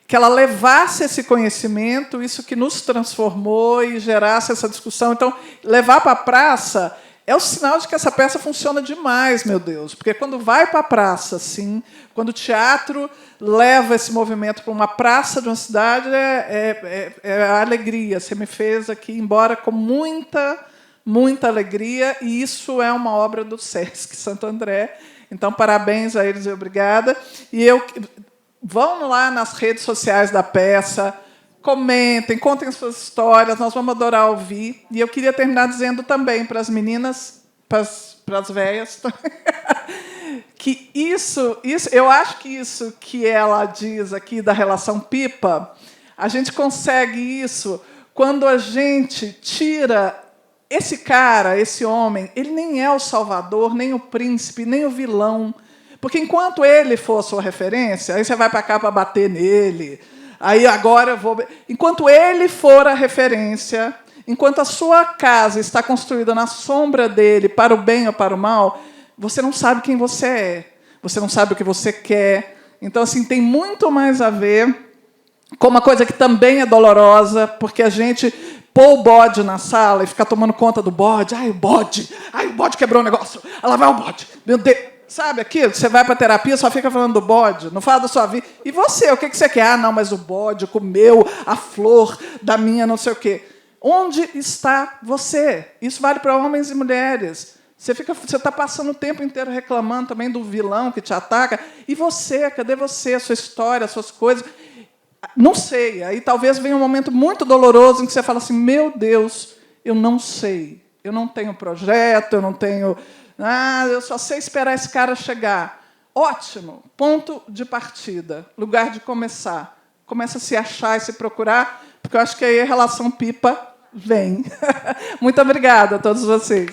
Speaker 4: que ela levasse esse conhecimento, isso que nos transformou e gerasse essa discussão. Então, levar para a praça é o sinal de que essa peça funciona demais, meu Deus, porque quando vai para a praça, assim, quando o teatro leva esse movimento para uma praça de uma cidade, é alegria. Você me fez aqui embora com muita, muita alegria, e isso é uma obra do Sesc Santo André. Então, parabéns a eles e obrigada. E vão lá nas redes sociais da peça, comentem, contem suas histórias, nós vamos adorar ouvir. E eu queria terminar dizendo também para as meninas, para as velhas, que eu acho que isso que ela diz aqui da relação pipa, a gente consegue isso quando a gente tira esse cara, esse homem, ele nem é o salvador, nem o príncipe, nem o vilão. Porque enquanto ele for a sua referência, aí você vai para cá para bater nele. Aí agora eu vou. Enquanto ele for a referência, enquanto a sua casa está construída na sombra dele, para o bem ou para o mal, você não sabe quem você é. Você não sabe o que você quer. Então, assim, tem muito mais a ver com uma coisa que também é dolorosa, porque a gente pôr o bode na sala e ficar tomando conta do bode. Ai, o bode quebrou o negócio. Lá vai o bode. Meu Deus. Sabe aquilo? Você vai para a terapia, só fica falando do bode, não fala da sua vida. E você, o que você quer? Ah, não, mas o bode comeu a flor da minha não sei o quê. Onde está você? Isso vale para homens e mulheres. Você está passando o tempo inteiro reclamando também do vilão que te ataca. E você? Cadê você? A sua história, as suas coisas? Não sei. Aí talvez venha um momento muito doloroso em que você fala assim, meu Deus, eu não sei. Eu não tenho projeto, eu não tenho... eu só sei esperar esse cara chegar. Ótimo, ponto de partida, lugar de começar. Começa a se achar e se procurar, porque eu acho que aí a relação pipa vem. Muito obrigada a todos vocês.